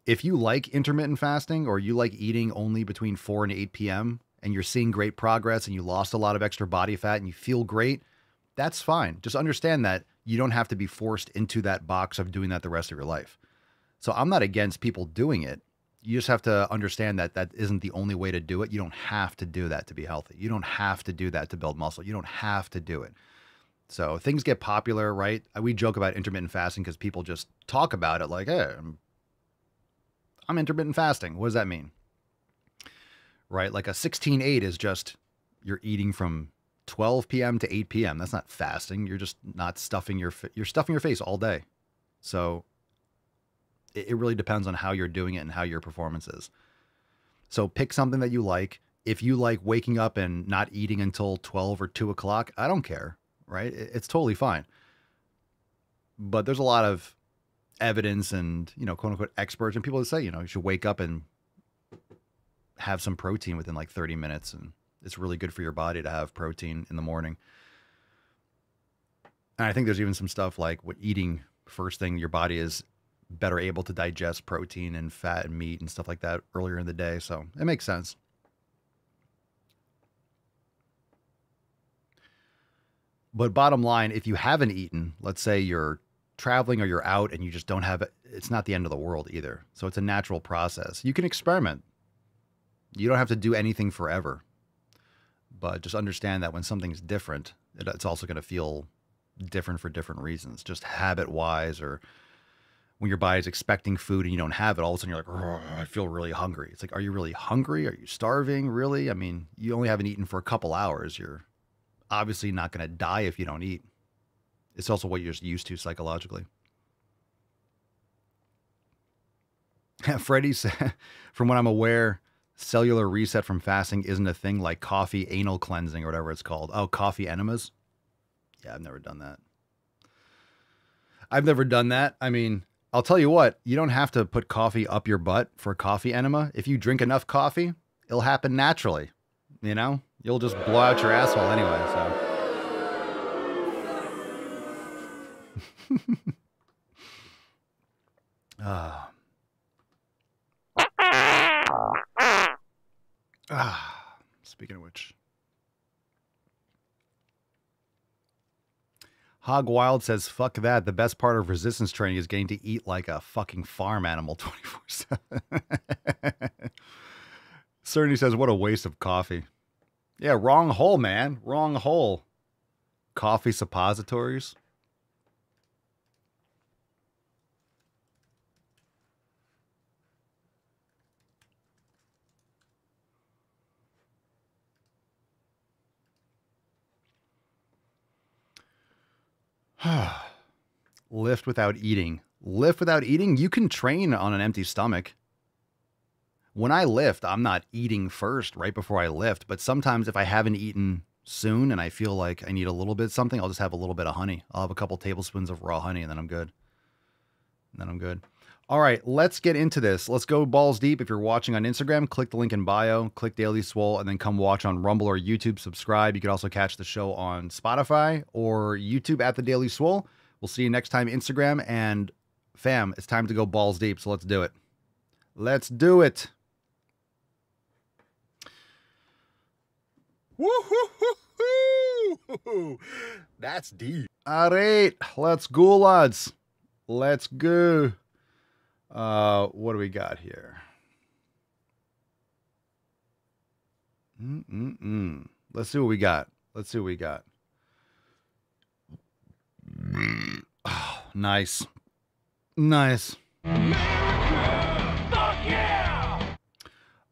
If you like intermittent fasting, or you like eating only between 4 and 8 p.m., and you're seeing great progress and you lost a lot of extra body fat and you feel great, that's fine. Just understand that you don't have to be forced into that box of doing that the rest of your life. So I'm not against people doing it. You just have to understand that that isn't the only way to do it. You don't have to do that to be healthy. You don't have to do that to build muscle. You don't have to do it. So things get popular, right? We joke about intermittent fasting because people just talk about it like, hey, I'm intermittent fasting. What does that mean? Right? Like a 16-8 is just you're eating from 12 p.m. to 8 p.m. That's not fasting. You're just not stuffing you're stuffing your face all day. So it really depends on how you're doing it and how your performance is. So pick something that you like. If you like waking up and not eating until 12 or 2 o'clock, I don't care, right? It's totally fine. But there's a lot of evidence and, you know, quote unquote experts and people that say, you know, you should wake up and have some protein within like 30 minutes. And it's really good for your body to have protein in the morning. And I think there's even some stuff like what eating first thing, your body is better able to digest protein and fat and meat and stuff like that earlier in the day. So it makes sense. But bottom line, if you haven't eaten, let's say you're traveling or you're out and you just don't have it, it's not the end of the world either. So it's a natural process. You can experiment. You don't have to do anything forever. But just understand that when something's different, it's also going to feel different for different reasons. Just habit-wise, or when your body's expecting food and you don't have it, all of a sudden you're like, oh, I feel really hungry. It's like, are you really hungry? Are you starving? Really? I mean, you only haven't eaten for a couple hours. You're obviously not going to die if you don't eat. It's also what you're just used to psychologically. Freddie said, from what I'm aware, cellular reset from fasting isn't a thing like coffee anal cleansing or whatever it's called. Oh, coffee enemas? Yeah, I've never done that. I mean, I'll tell you what, you don't have to put coffee up your butt for a coffee enema. If you drink enough coffee, it'll happen naturally. You know, you'll just blow out your asshole anyway. So, speaking of which, Hog Wild says, fuck that. The best part of resistance training is getting to eat like a fucking farm animal 24/7. Cerny says, what a waste of coffee. Yeah, wrong hole, man. Wrong hole. Coffee suppositories. Lift without eating. Lift without eating? You can train on an empty stomach. When I lift, I'm not eating first right before I lift. But sometimes if I haven't eaten soon and I feel like I need a little bit of something, I'll just have a little bit of honey. I'll have a couple tablespoons of raw honey and then I'm good. All right, let's get into this. Let's go balls deep. If you're watching on Instagram, click the link in bio, click Daily Swole, and then come watch on Rumble or YouTube. Subscribe. You can also catch the show on Spotify or YouTube at the Daily Swole. We'll see you next time, Instagram. And fam, it's time to go balls deep, so let's do it. Let's do it. Woo-hoo-hoo-hoo! That's deep. All right, let's go, lads. Let's go. What do we got here? Let's see what we got. Oh, nice. America, fuck yeah!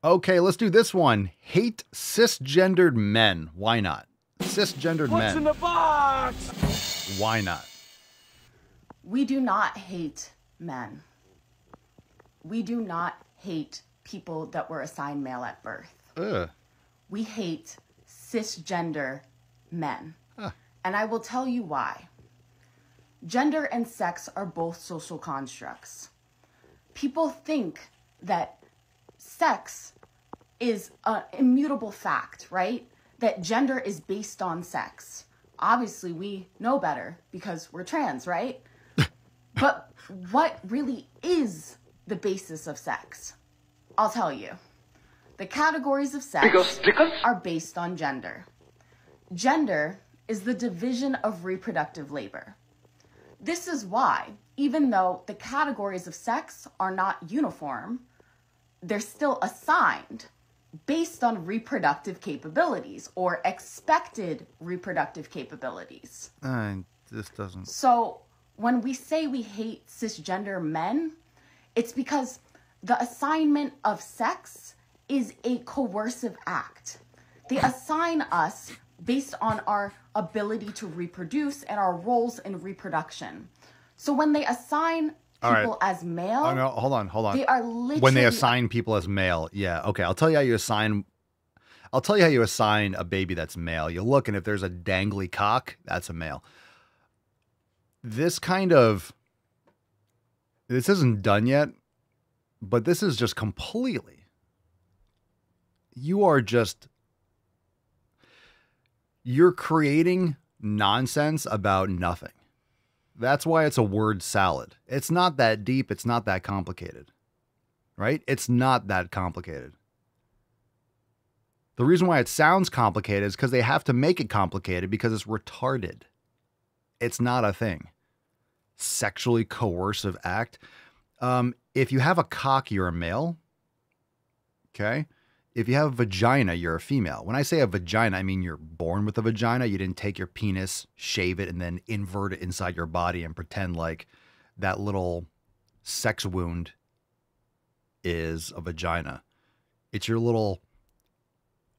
Okay, let's do this one. Hate cisgendered men. Why not? Cisgendered men. What's in the box? Why not? We do not hate men. We do not hate people that were assigned male at birth. We hate cisgender men. And I will tell you why. Gender and sex are both social constructs. People think that sex is an immutable fact, right? That gender is based on sex. Obviously, we know better because we're trans, right? But what really is the basis of sex? I'll tell you. The categories of sex are based on gender. Gender is the division of reproductive labor. This is why, even though the categories of sex are not uniform, they're still assigned based on reproductive capabilities or expected reproductive capabilities. This doesn't... So when we say we hate cisgender men, it's because the assignment of sex is a coercive act. They assign us based on our ability to reproduce and our roles in reproduction. So when they assign people as male... Oh, no, hold on. They are literally... When they assign people as male, yeah, okay. I'll tell you how you assign a baby that's male. You look, and if there's a dangly cock, that's a male. This isn't done yet, but this is just completely... You're creating nonsense about nothing. That's why it's a word salad. It's not that deep. It's not that complicated, right? It's not that complicated. The reason why it sounds complicated is because they have to make it complicated because it's retarded. It's not a thing. Sexually coercive act. If you have a cock, you're a male. Okay. If you have a vagina, you're a female. When I say a vagina, I mean you're born with a vagina. You didn't take your penis, shave it, and then invert it inside your body and pretend like that little sex wound is a vagina. It's your little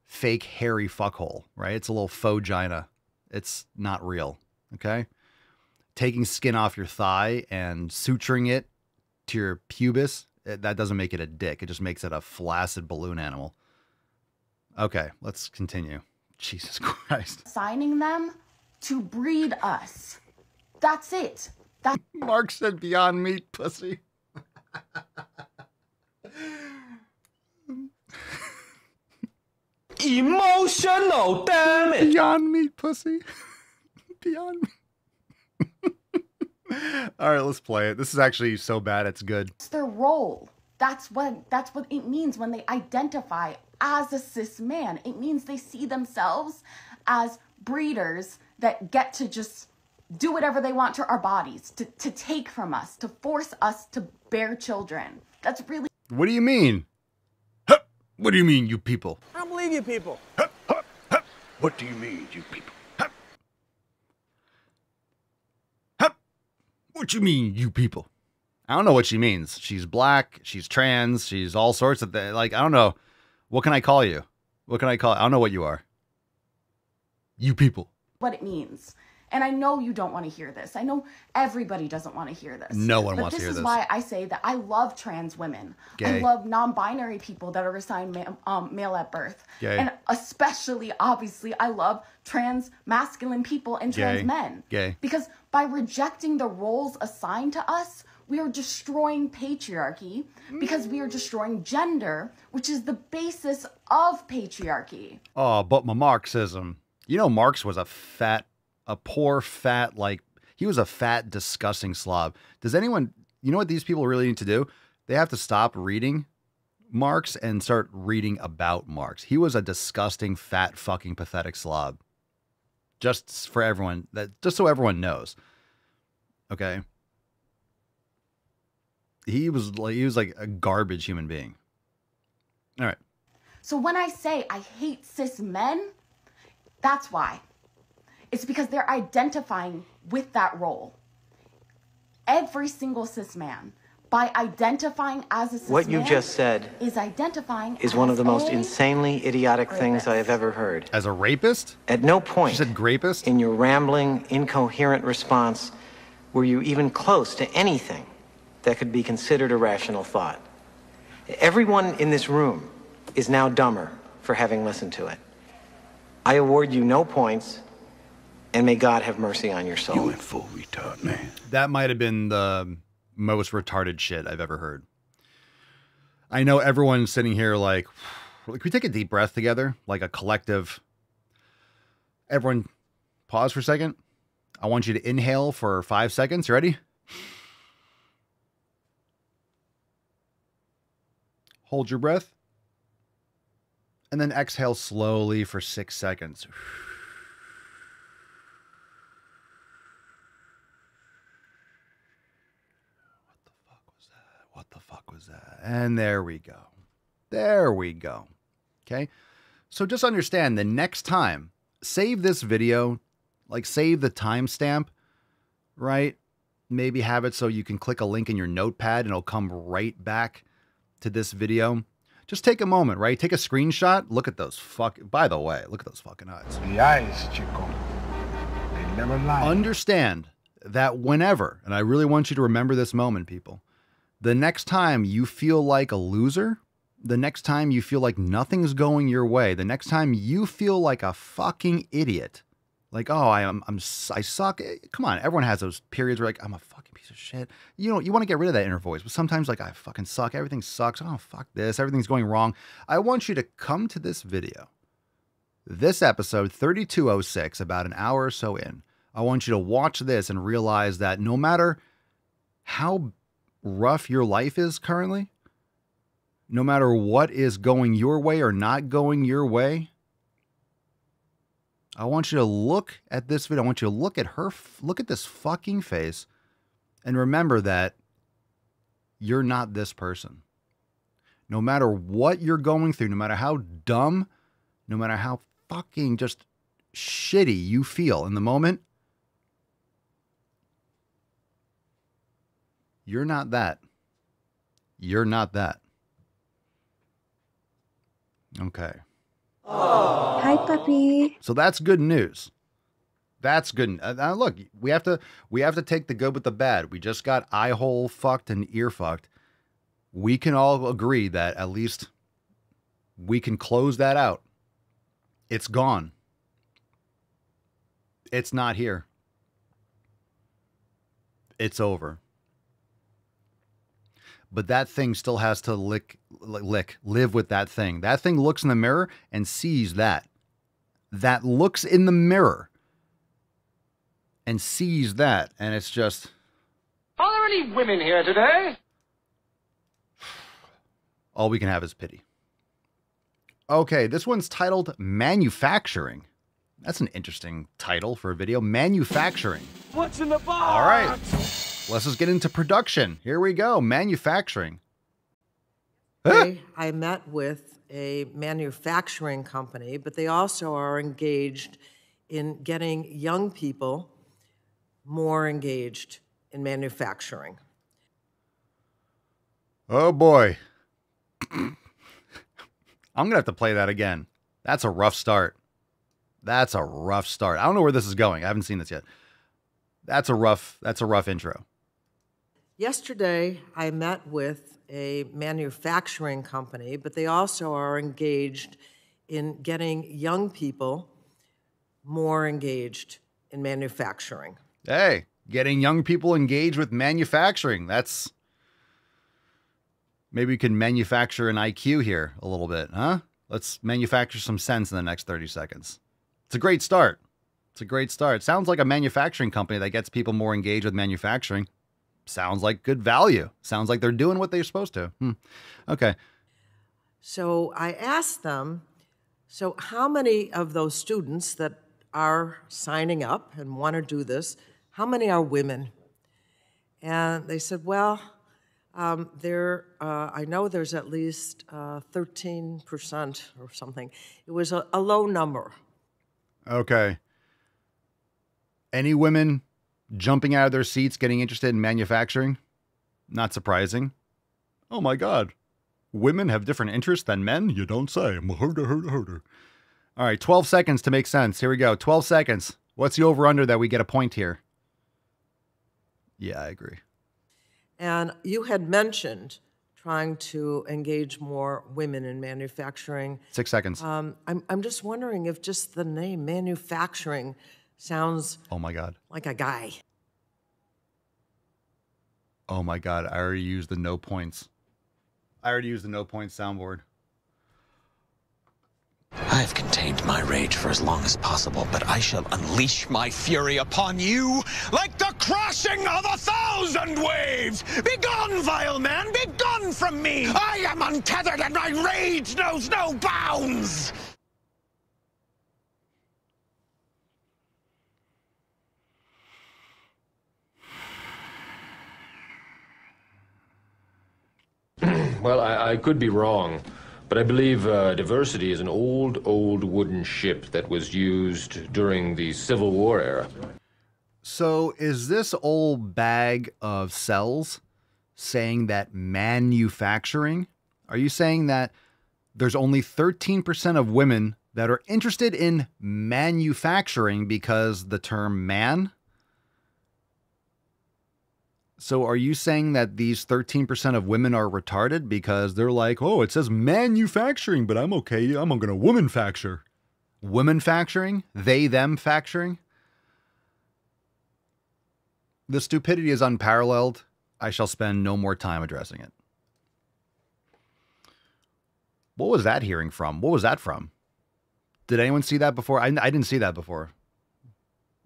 fake hairy fuckhole, right? It's a little faux vagina. It's not real, okay? Taking skin off your thigh and suturing it to your pubis, that doesn't make it a dick. It just makes it a flaccid balloon animal. Okay, let's continue. Jesus Christ. Assigning them to breed us. That's it. Mark said Beyond Meat, pussy. Emotional, damn it. Beyond Meat, pussy. Beyond Meat. All right, let's play it. This is actually so bad it's good. It's their role. That's what it means when they identify as a cis man. It means they see themselves as breeders that get to just do whatever they want to our bodies, to take from us, to force us to bear children. That's really... What do you mean? Huh. What do you mean, you people? I don't believe you people. Huh, huh, huh. What do you mean, you people? Huh. Huh. What you mean, you people? I don't know what she means. She's black, she's trans, she's all sorts of things. Like, I don't know. What can I call you? What can I call? I don't know what you are. You people. What it means. And I know you don't want to hear this. I know everybody doesn't want to hear this. No one wants to hear this. But this is why I say that I love trans women. Gay. I love non-binary people that are assigned male at birth. Gay. And especially, obviously, I love trans masculine people and trans men. Gay. Because by rejecting the roles assigned to us, we are destroying patriarchy because we are destroying gender, which is the basis of patriarchy. Oh, but my Marxism. You know, Marx was a poor, fat, like, he was a fat, disgusting slob. Does anyone, you know what these people really need to do? They have to stop reading Marx and start reading about Marx. He was a disgusting, fat, fucking pathetic slob. Just for everyone, just so everyone knows. Okay? He was like a garbage human being. All right. So when I say I hate cis men, that's why. It's because they're identifying with that role. Every single cis man, by identifying as a cis what you man, just said is identifying is one of the most a insanely idiotic rapist. things I have ever heard. As a rapist? At no point she said grapist? In your rambling, incoherent response were you even close to anything that could be considered a rational thought. Everyone in this room is now dumber for having listened to it. I award you no points, And may God have mercy on your soul. You in full retard, man. That might have been the most retarded shit I've ever heard. I know everyone's sitting here like, can we take a deep breath together? Like a collective. Everyone pause for a second. I want you to inhale for 5 seconds. You ready? Hold your breath. And then exhale slowly for 6 seconds. What the fuck was that? And there we go. There we go. Okay. So just understand the next time, save this video, like save the timestamp, right? Maybe have it so you can click a link in your notepad and it'll come right back to this video. Just take a moment, right? Take a screenshot. Look at those by the way, look at those fucking eyes. The eyes, Chico. They never lie. Understand that whenever, and I really want you to remember this moment, people, the next time you feel like a loser, the next time you feel like nothing's going your way, the next time you feel like a fucking idiot, like, oh, I suck. Come on, everyone has those periods where like, I'm a fucking piece of shit. You know, you want to get rid of that inner voice, but sometimes like, I fucking suck. Everything sucks. Oh, fuck this. Everything's going wrong. I want you to come to this video, this episode 3206, about an hour or so in. I want you to watch this and realize that no matter how rough your life is currently, no matter what is going your way or not going your way, I want you to look at this video. I want you to look at her, look at this fucking face, and remember that you're not this person. No matter what you're going through, no matter how dumb, no matter how fucking just shitty you feel in the moment, you're not that. You're not that. Okay. Oh. Hi, puppy. So that's good news. That's good. Look, we have to take the good with the bad. We just got eye hole fucked and ear fucked. We can all agree that at least we can close that out. It's gone. It's not here. It's over. But that thing still has to live with that thing. That thing looks in the mirror and sees that. That looks in the mirror and sees that. And it's just... Are there any women here today? All we can have is pity. Okay, this one's titled Manufacturing. That's an interesting title for a video. Manufacturing. What's in the box? All right. Let's just get into production. Here we go. Manufacturing. I met with a manufacturing company, but they also are engaged in getting young people more engaged in manufacturing. Oh boy. I'm going to have to play that again. That's a rough start. That's a rough start. I don't know where this is going. I haven't seen this yet. That's a rough intro. Yesterday, I met with a manufacturing company, but they also are engaged in getting young people more engaged in manufacturing. Hey, getting young people engaged with manufacturing. That's... Maybe we can manufacture an IQ here a little bit, huh? Let's manufacture some sense in the next 30 seconds. It's a great start. It's a great start. Sounds like a manufacturing company that gets people more engaged with manufacturing. Sounds like good value. Sounds like they're doing what they're supposed to. Okay. So I asked them, so how many of those students that are signing up and want to do this, how many are women? And they said, well, I know there's at least 13% or something. It was a low number. Okay. Any women jumping out of their seats, getting interested in manufacturing? Not surprising. Oh my God. Women have different interests than men? You don't say. Herder. All right, 12 seconds to make sense. Here we go. 12 seconds. What's the over-under that we get a point here? Yeah, I agree. And you had mentioned trying to engage more women in manufacturing. 6 seconds. I'm just wondering if just the name manufacturing sounds Oh my God. like a guy. Oh my God. I already used the no points. I already used the no points soundboard. I've contained my rage for as long as possible, but I shall unleash my fury upon you like the crashing of 1,000 waves! Begone, vile man! Begone from me! I am untethered and my rage knows no bounds! Well, I could be wrong, but I believe diversity is an old wooden ship that was used during the Civil War era. So is this old bag of cells saying that manufacturing? Are you saying that there's only 13% of women that are interested in manufacturing because the term man? So are you saying that these 13% of women are retarded because they're like, oh, it says manufacturing, but I'm okay. I'm going to womanfacture. Womanfacturing? They, them facturing? The stupidity is unparalleled. I shall spend no more time addressing it. What was that hearing from? What was that from? Did anyone see that before? I didn't see that before.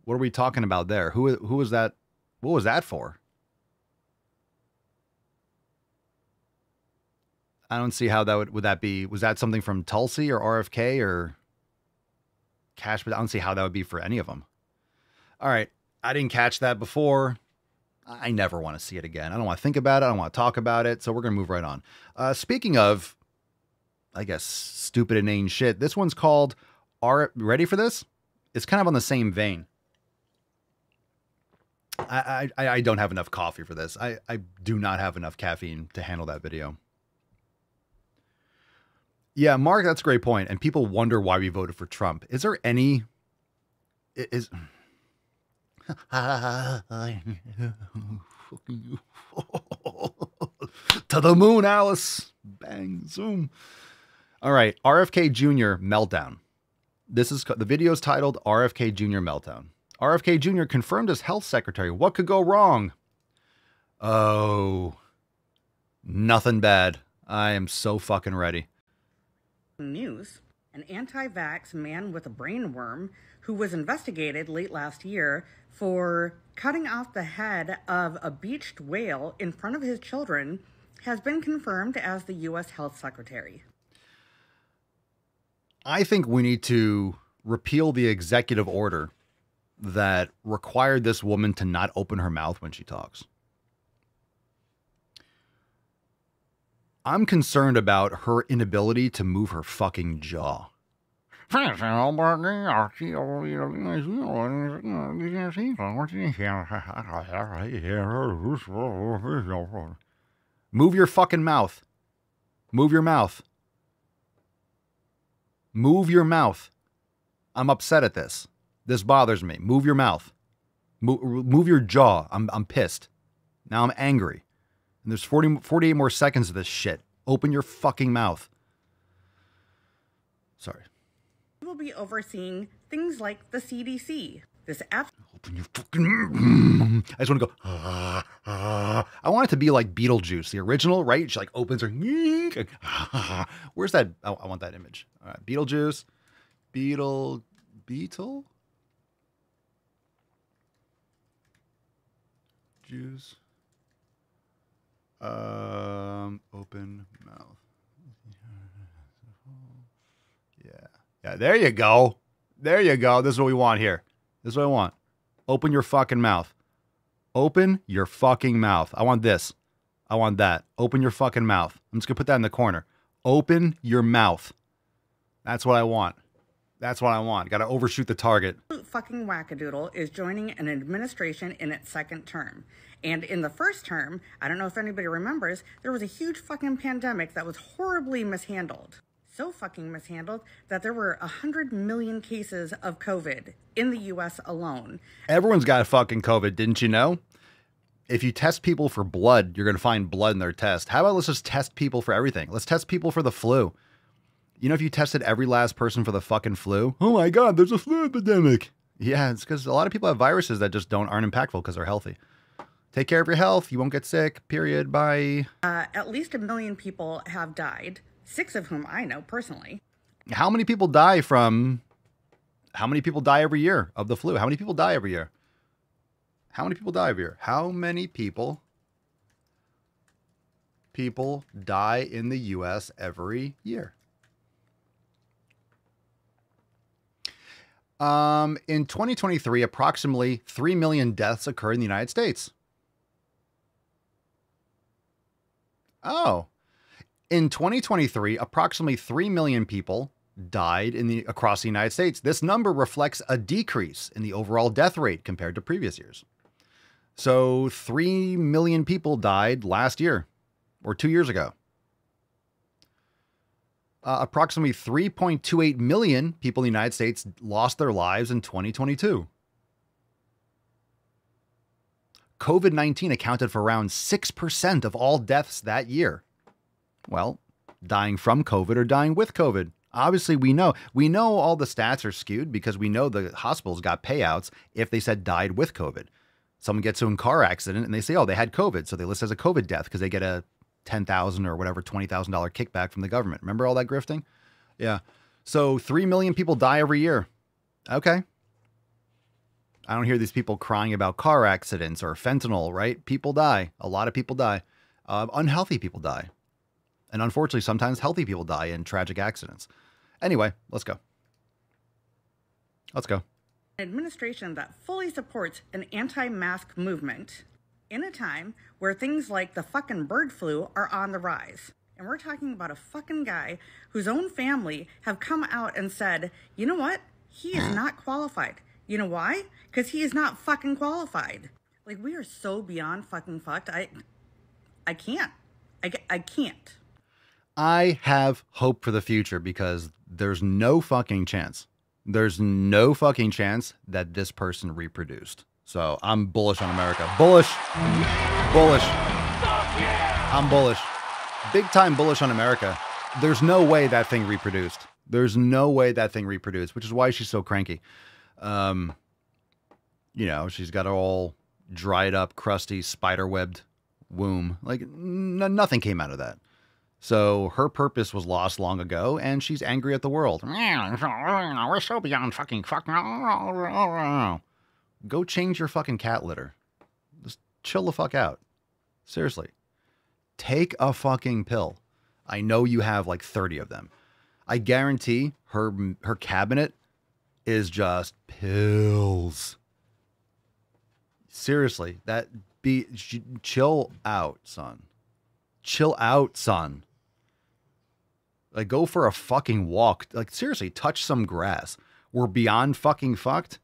What are we talking about there? Who was that? What was that for? I don't see how that would that be? Was that something from Tulsi or RFK or Cash? But I don't see how that would be for any of them. All right. I didn't catch that before. I never want to see it again. I don't want to think about it. I don't want to talk about it. So we're going to move right on. Speaking of, I guess, stupid and inane shit, this one's called ready for this? It's kind of on the same vein. I don't have enough coffee for this. I do not have enough caffeine to handle that video. Yeah, Mark, that's a great point. And people wonder why we voted for Trump. Is there any... To the moon, Alice. Bang, zoom. All right, RFK Jr. meltdown. The video is titled RFK Jr. meltdown. RFK Jr. confirmed as health secretary. What could go wrong? Oh, nothing bad. I am so fucking ready. News. An anti-vax man with a brain worm who was investigated late last year for cutting off the head of a beached whale in front of his children has been confirmed as the U.S. Health Secretary. I think we need to repeal the executive order that required this woman to not open her mouth when she talks. I'm concerned about her inability to move her fucking jaw. Move your fucking mouth. Move your mouth. Move your mouth. I'm upset at this. This bothers me. Move your mouth. Move your jaw. I'm pissed. Now I'm angry. And there's 48 more seconds of this shit. Open your fucking mouth. Sorry. We will be overseeing things like the CDC. This app. Open your fucking... I just want to go... I want it to be like Beetlejuice, the original, right? She like opens her... Where's that? I want that image. All right, Beetlejuice. Beetle... Juice. Open mouth. Yeah, there you go. There you go. This is what we want here. This is what I want. Open your fucking mouth. Open your fucking mouth. I want this. I want that. Open your fucking mouth. I'm just going to put that in the corner. Open your mouth. That's what I want. That's what I want. Got to overshoot the target. Fucking wackadoodle is joining an administration in its second term. And in the first term, I don't know if anybody remembers, there was a huge fucking pandemic that was horribly mishandled. So fucking mishandled that there were 100 million cases of COVID in the US alone. Everyone's got fucking COVID, didn't you know? If you test people for blood, you're going to find blood in their test. How about let's just test people for everything? Let's test people for the flu. You know, if you tested every last person for the fucking flu, oh my God, there's a flu epidemic. Yeah, it's because a lot of people have viruses that just aren't impactful because they're healthy. Take care of your health. You won't get sick. Period. Bye. At least 1 million people have died, 6 of whom I know personally. How many people die every year of the flu? How many people die every year? How many people die every year? How many people die in the U.S. every year? In 2023, approximately 3 million deaths occurred in the United States. Oh, in 2023, approximately 3 million people died across the United States. This number reflects a decrease in the overall death rate compared to previous years. So 3 million people died last year or 2 years ago. Approximately 3.28 million people in the United States lost their lives in 2022. COVID-19 accounted for around 6% of all deaths that year. Well, dying from COVID or dying with COVID. Obviously, we know all the stats are skewed because we know the hospitals got payouts if they said died with COVID. Someone gets into a car accident and they say, oh, they had COVID. So they list as a COVID death because they get a $10,000 or whatever, $20,000 kickback from the government. Remember all that grifting? Yeah. So 3 million people die every year. Okay. I don't hear these people crying about car accidents or fentanyl, right? People die. A lot of people die. Unhealthy people die. And unfortunately, sometimes healthy people die in tragic accidents. Anyway, let's go. Let's go. An administration that fully supports an anti-mask movement in a time where things like the fucking bird flu are on the rise. And we're talking about a fucking guy whose own family have come out and said, you know what? He is not qualified. You know why? Because he is not fucking qualified. Like, we are so beyond fucking fucked. I can't. I can't. I have hope for the future because there's no fucking chance. There's no fucking chance that this person reproduced. So I'm bullish on America. Bullish. Bullish. I'm bullish. Big time bullish on America. There's no way that thing reproduced. There's no way that thing reproduced, which is why she's so cranky. You know, she's got all dried up, crusty, spider-webbed womb. Like, nothing came out of that. So her purpose was lost long ago, and she's angry at the world. We're so beyond fucking fuck. Go change your fucking cat litter. Just chill the fuck out. Seriously. Take a fucking pill. I know you have like 30 of them. I guarantee her cabinet is just pills. Seriously, chill out, son. Chill out, son. Like, go for a fucking walk. Like, seriously, touch some grass. We're beyond fucking fucked.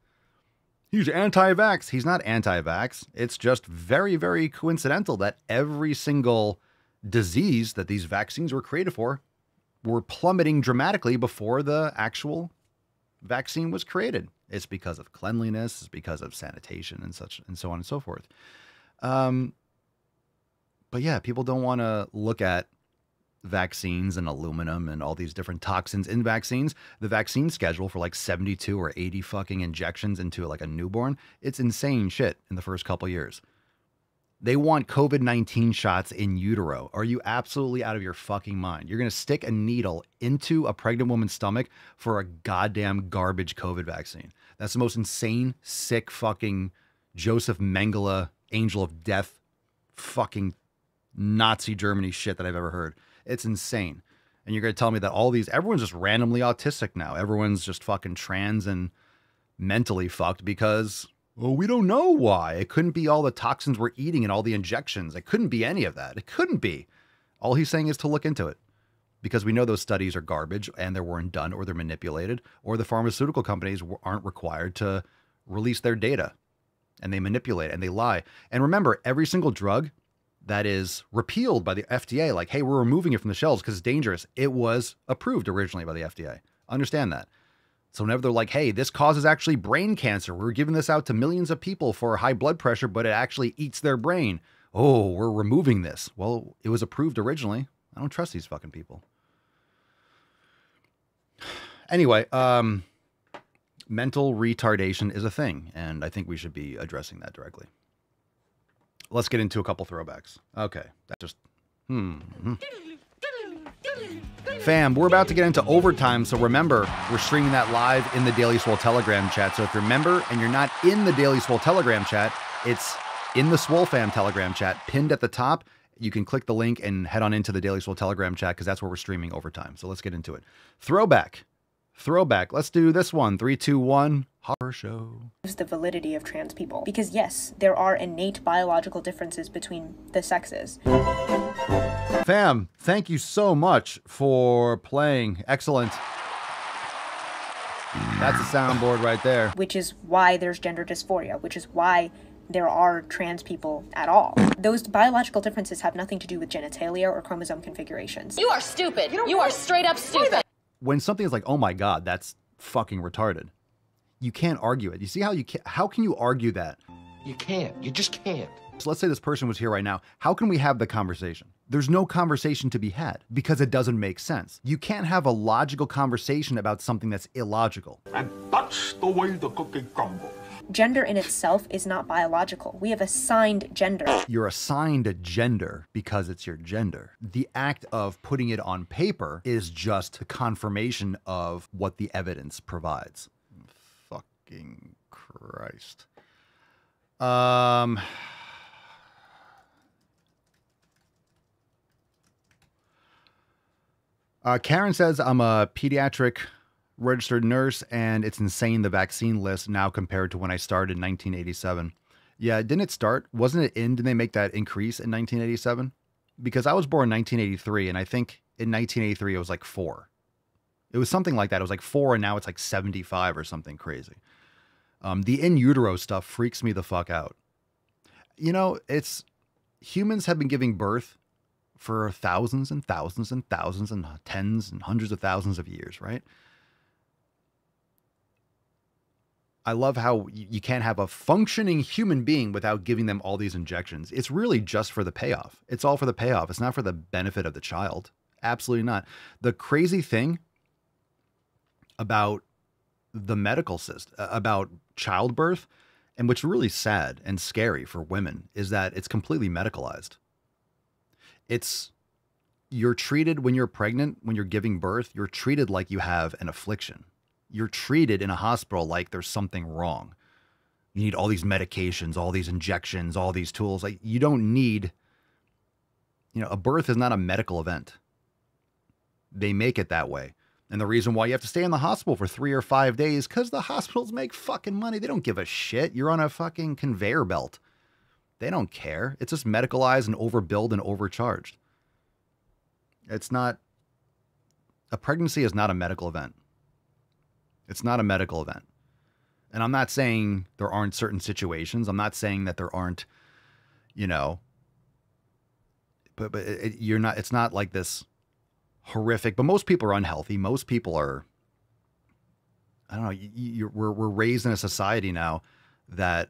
He's anti-vax. He's not anti-vax. It's just very, very coincidental that every single disease that these vaccines were created for were plummeting dramatically before the actual vaccine was created. It's because of cleanliness. It's because of sanitation and such, and so on and so forth. But yeah, people don't want to look at vaccines and aluminum and all these different toxins in vaccines. The vaccine schedule for like 72 or 80 fucking injections into like a newborn, it's insane shit in the first couple years. They want COVID-19 shots in utero. Are you absolutely out of your fucking mind? You're going to stick a needle into a pregnant woman's stomach for a goddamn garbage COVID vaccine. That's the most insane, sick fucking Joseph Mengele, angel of death, fucking Nazi Germany shit that I've ever heard. It's insane. And you're going to tell me that everyone's just randomly autistic now. Everyone's just fucking trans and mentally fucked because, well, we don't know why. It couldn't be all the toxins we're eating and all the injections. It couldn't be any of that. It couldn't be. All he's saying is to look into it because we know those studies are garbage and they weren't done or they're manipulated or the pharmaceutical companies aren't required to release their data and they manipulate and they lie. And remember, every single drug that is repealed by the FDA, like, hey, we're removing it from the shelves because it's dangerous. It was approved originally by the FDA. Understand that. So whenever they're like, hey, this causes actually brain cancer. We're giving this out to millions of people for high blood pressure, but it actually eats their brain. Oh, we're removing this. Well, it was approved originally. I don't trust these fucking people. Anyway, Mental retardation is a thing, and I think we should be addressing that directly. Let's get into a couple throwbacks. Okay, that just... Fam, we're about to get into overtime, so remember, we're streaming that live in the Daily Swole Telegram chat. So if you're a member and you're not in the Daily Swole Telegram chat, it's in the Swole Fam Telegram chat, pinned at the top. You can click the link and head on into the Daily Swole Telegram chat because that's where we're streaming overtime. So let's get into it. Throwback. Let's do this one. 3, 2, 1. Horror show. The validity of trans people. Because yes, there are innate biological differences between the sexes. Fam, thank you so much for playing. Excellent. That's a soundboard right there. Which is why there's gender dysphoria, which is why there are trans people at all. Those biological differences have nothing to do with genitalia or chromosome configurations. You are stupid. You are straight up stupid. When something is like, oh my God, that's fucking retarded, you can't argue it. You see how can you argue that? You can't. You just can't. So let's say this person was here right now. How can we have the conversation? There's no conversation to be had because it doesn't make sense. You can't have a logical conversation about something that's illogical. And that's the way the cookie crumbles. Gender in itself is not biological. We have assigned gender. You're assigned a gender because it's your gender. The act of putting it on paper is just a confirmation of what the evidence provides. Fucking Christ. Karen says, I'm a pediatric registered nurse, and it's insane the vaccine list now compared to when I started in 1987. Yeah, didn't it start? Wasn't it in? Didn't they make that increase in 1987? Because I was born in 1983, and I think in 1983 it was like 4. It was something like that. It was like 4, and now it's like 75 or something crazy. The in utero stuff freaks me the fuck out. You know, humans have been giving birth for thousands and thousands and thousands and tens and hundreds of thousands of years, right? I love how you can't have a functioning human being without giving them all these injections. It's really just for the payoff. It's all for the payoff. It's not for the benefit of the child. Absolutely not. The crazy thing about the medical system, about childbirth, and what's really sad and scary for women is that it's completely medicalized. You're treated when you're pregnant, when you're giving birth, you're treated like you have an affliction. You're treated in a hospital like there's something wrong. You need all these medications, all these injections, all these tools. Like, you don't need, a birth is not a medical event. They make it that way. And the reason why you have to stay in the hospital for 3 or 5 days, because the hospitals make fucking money. They don't give a shit. You're on a fucking conveyor belt. They don't care. It's just medicalized and overbilled and overcharged. A pregnancy is not a medical event. It's not a medical event. And I'm not saying there aren't certain situations. I'm not saying that there aren't, but it's not like this horrific, but most people are unhealthy. Most people are, I don't know, we're raised in a society now that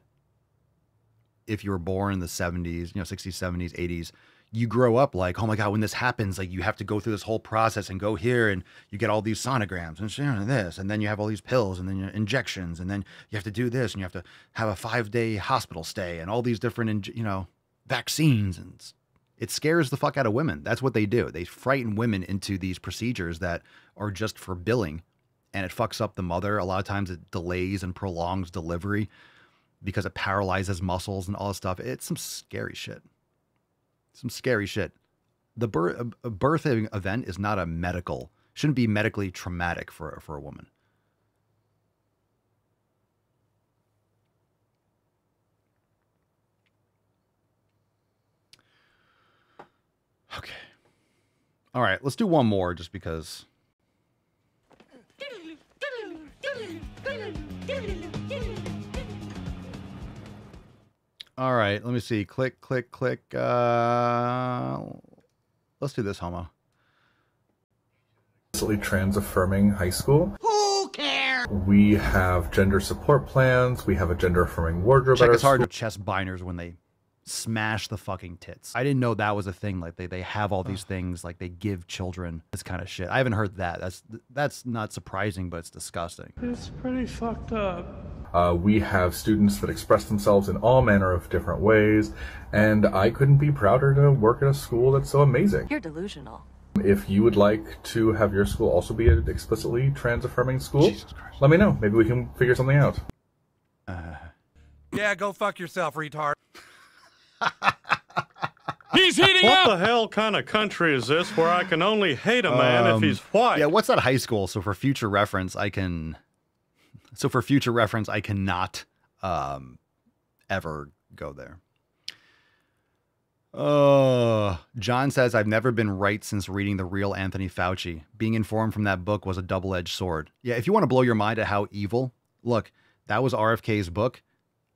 if you were born in the 70s, 60s, 70s, 80s, you grow up like, oh my God, when this happens, like you have to go through this whole process and go here and you get all these sonograms and this, and then you have all these pills and then your injections, and then you have to do this and you have to have a 5-day hospital stay and all these different, vaccines. And it scares the fuck out of women. That's what they do. They frighten women into these procedures that are just for billing, and it fucks up the mother. A lot of times it delays and prolongs delivery because it paralyzes muscles and all this stuff. It's some scary shit. Some scary shit. The birthing event is not shouldn't be medically traumatic for a woman. Okay. All right, let's do one more just because. All right, let me see. Click, click, click. Let's do this, homo. Trans affirming high school. Who cares? We have gender support plans. We have a gender affirming wardrobe. Check it's hard to chest binders when they smash the fucking tits. I didn't know that was a thing. Like they have all these things, like they give children this kind of shit. I haven't heard that. That's not surprising, but it's disgusting. It's pretty fucked up. We have students that express themselves in all manner of different ways, and I couldn't be prouder to work at a school that's so amazing. You're delusional. If you would like to have your school also be an explicitly trans-affirming school, let me know. Maybe we can figure something out. Yeah, go fuck yourself, retard. He's heating up! What the hell kind of country is this where I can only hate a man if he's white? Yeah, what's that high school? So for future reference, I cannot ever go there. John says, I've never been right since reading The Real Anthony Fauci. Being informed from that book was a double-edged sword. Yeah, if you want to blow your mind at how evil, look, that was RFK's book,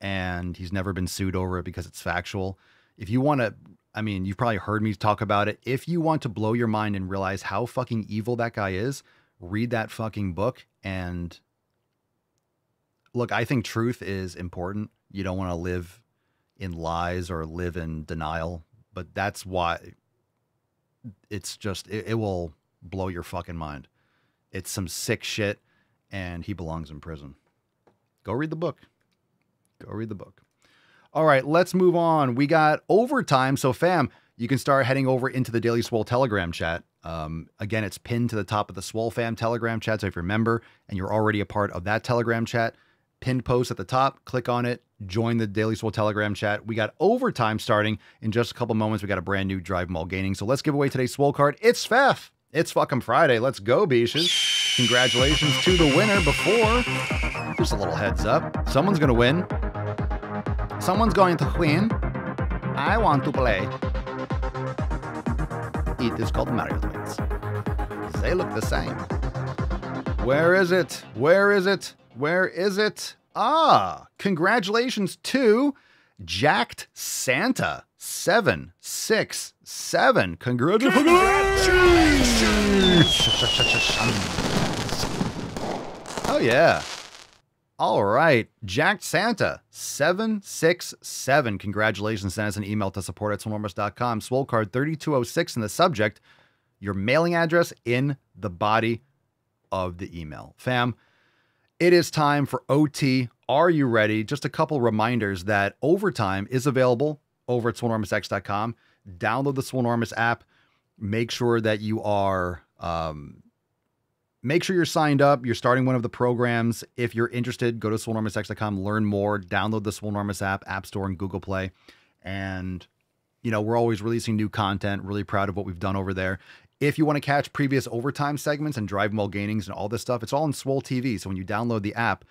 and he's never been sued over it because it's factual. If you want to, I mean, you've probably heard me talk about it. If you want to blow your mind and realize how fucking evil that guy is, read that fucking book. And look, I think truth is important. You don't want to live in lies or live in denial, but that's why it's just, it will blow your fucking mind. It's some sick shit, and he belongs in prison. Go read the book. Go read the book. All right, let's move on. We got overtime. So fam, you can start heading over into the Daily Swole Telegram chat. Again, it's pinned to the top of the Swole fam Telegram chat. So if you're a member and you're already a part of that Telegram chat, pinned post at the top, click on it, join the Daily Swole Telegram chat. We got overtime starting in just a couple moments. We got a brand new Drive Mall Gaining. So let's give away today's Swole card. It's Fef. It's fucking Friday. Let's go, beaches. Congratulations to the winner. Before, just a little heads up. Someone's going to win. Someone's going to win. I want to play. It is called Mario Twins. They look the same. Where is it? Where is it? Where is it? Ah, congratulations to Jacked Santa 767. Congratulations! Oh yeah. All right, Jacked Santa 767. Congratulations. Send us an email to support@swolenormous.com. Swole card 3206 in the subject. Your mailing address in the body of the email. Fam, it is time for OT. Are you ready? Just a couple reminders that overtime is available over at swolenormousx.com. Download the Swolenormous app. Make sure that you are, make sure you're signed up. You're starting one of the programs. If you're interested, go to swolenormousx.com, learn more, download the Swolenormous app, App Store and Google Play. And, you know, we're always releasing new content. Really proud of what we've done over there. If you want to catch previous overtime segments and Drive Mall Gainings and all this stuff, it's all in Swole TV. So when you download the app,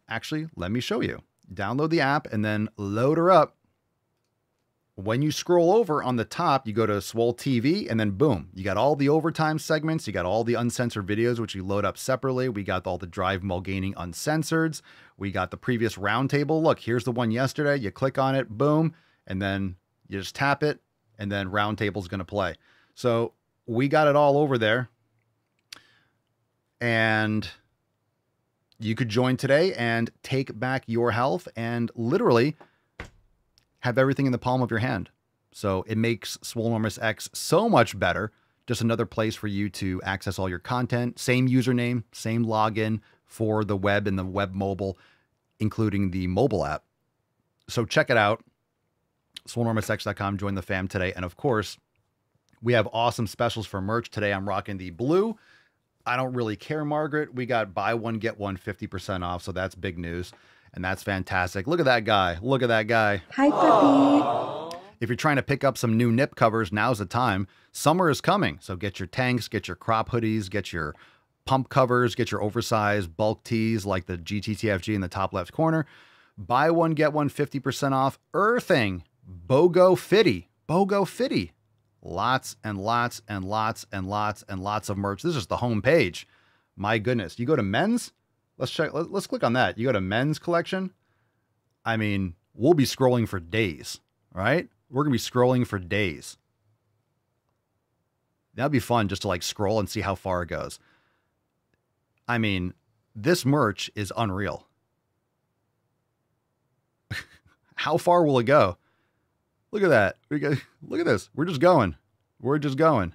actually, let me show you. Download the app and then load her up. When you scroll over on the top, you go to Swole TV and then boom, you got all the overtime segments. You got all the uncensored videos, which you load up separately. We got all the Drive Mall Gaining uncensored. We got the previous roundtable. Look, here's the one yesterday. You click on it, boom, and then you just tap it and then roundtable's going to play. So we got it all over there. And you could join today and take back your health and literally have everything in the palm of your hand. So it makes Swolenormous X so much better. Just another place for you to access all your content. Same username, same login for the web and the web mobile, including the mobile app. So check it out. swolenormousx.com. Join the fam today. And of course, we have awesome specials for merch. Today I'm rocking the blue. I don't really care, Margaret. We got buy one, get one 50% off. So that's big news. And that's fantastic. Look at that guy. Look at that guy. Hi, puppy. If you're trying to pick up some new nip covers, now's the time. Summer is coming. So get your tanks, get your crop hoodies, get your pump covers, get your oversized bulk tees like the GTTFG in the top left corner. Buy one, get one 50% off. Earthing. BOGO Fitty. BOGO Fitty. Lots and lots and lots and lots and lots of merch. This is the home page. My goodness. You go to men's. Let's check. Let's click on that. You go to men's collection. I mean, we'll be scrolling for days, right? We're going to be scrolling for days. That'd be fun just to like scroll and see how far it goes. I mean, this merch is unreal. How far will it go? Look at that. Look at this. We're just going. We're just going.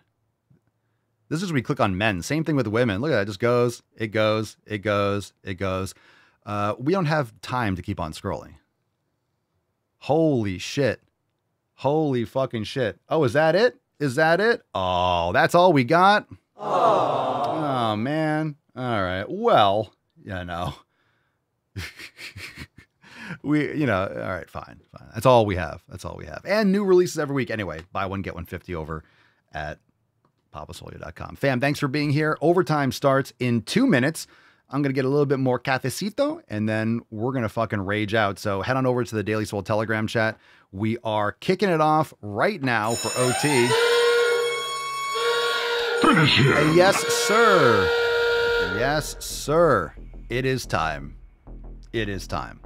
This is when we click on men. Same thing with women. Look at that. It just goes. It goes. It goes. It goes. We don't have time to keep on scrolling. Holy shit. Holy fucking shit. Oh, is that it? Is that it? Oh, that's all we got? Oh, man. All right. Well, yeah, no. All right, fine. That's all we have. That's all we have. And new releases every week. Anyway, buy one, get one 50 over at papasolio.com. Fam, thanks for being here. Overtime starts in 2 minutes. I'm going to get a little bit more cafecito, and then we're going to fucking rage out. So head on over to the Daily Swole Telegram chat. We are kicking it off right now for OT. Finish him. Yes, sir. Yes, sir. It is time. It is time.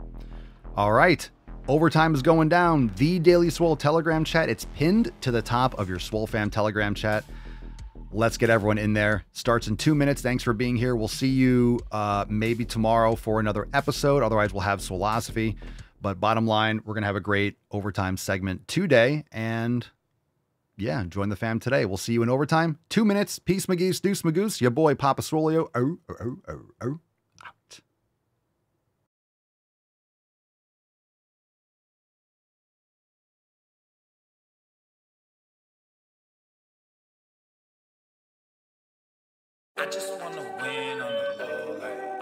All right. Overtime is going down. The Daily Swole Telegram chat. It's pinned to the top of your Swole Fam Telegram chat. Let's get everyone in there. Starts in 2 minutes. Thanks for being here. We'll see you maybe tomorrow for another episode. Otherwise, we'll have Swolosophy. But bottom line, we're going to have a great overtime segment today. And yeah, join the fam today. We'll see you in overtime. 2 minutes. Peace, McGeese, Deuce, Magoose. Your boy, Papa Swolio. Out. I just wanna win on the low, like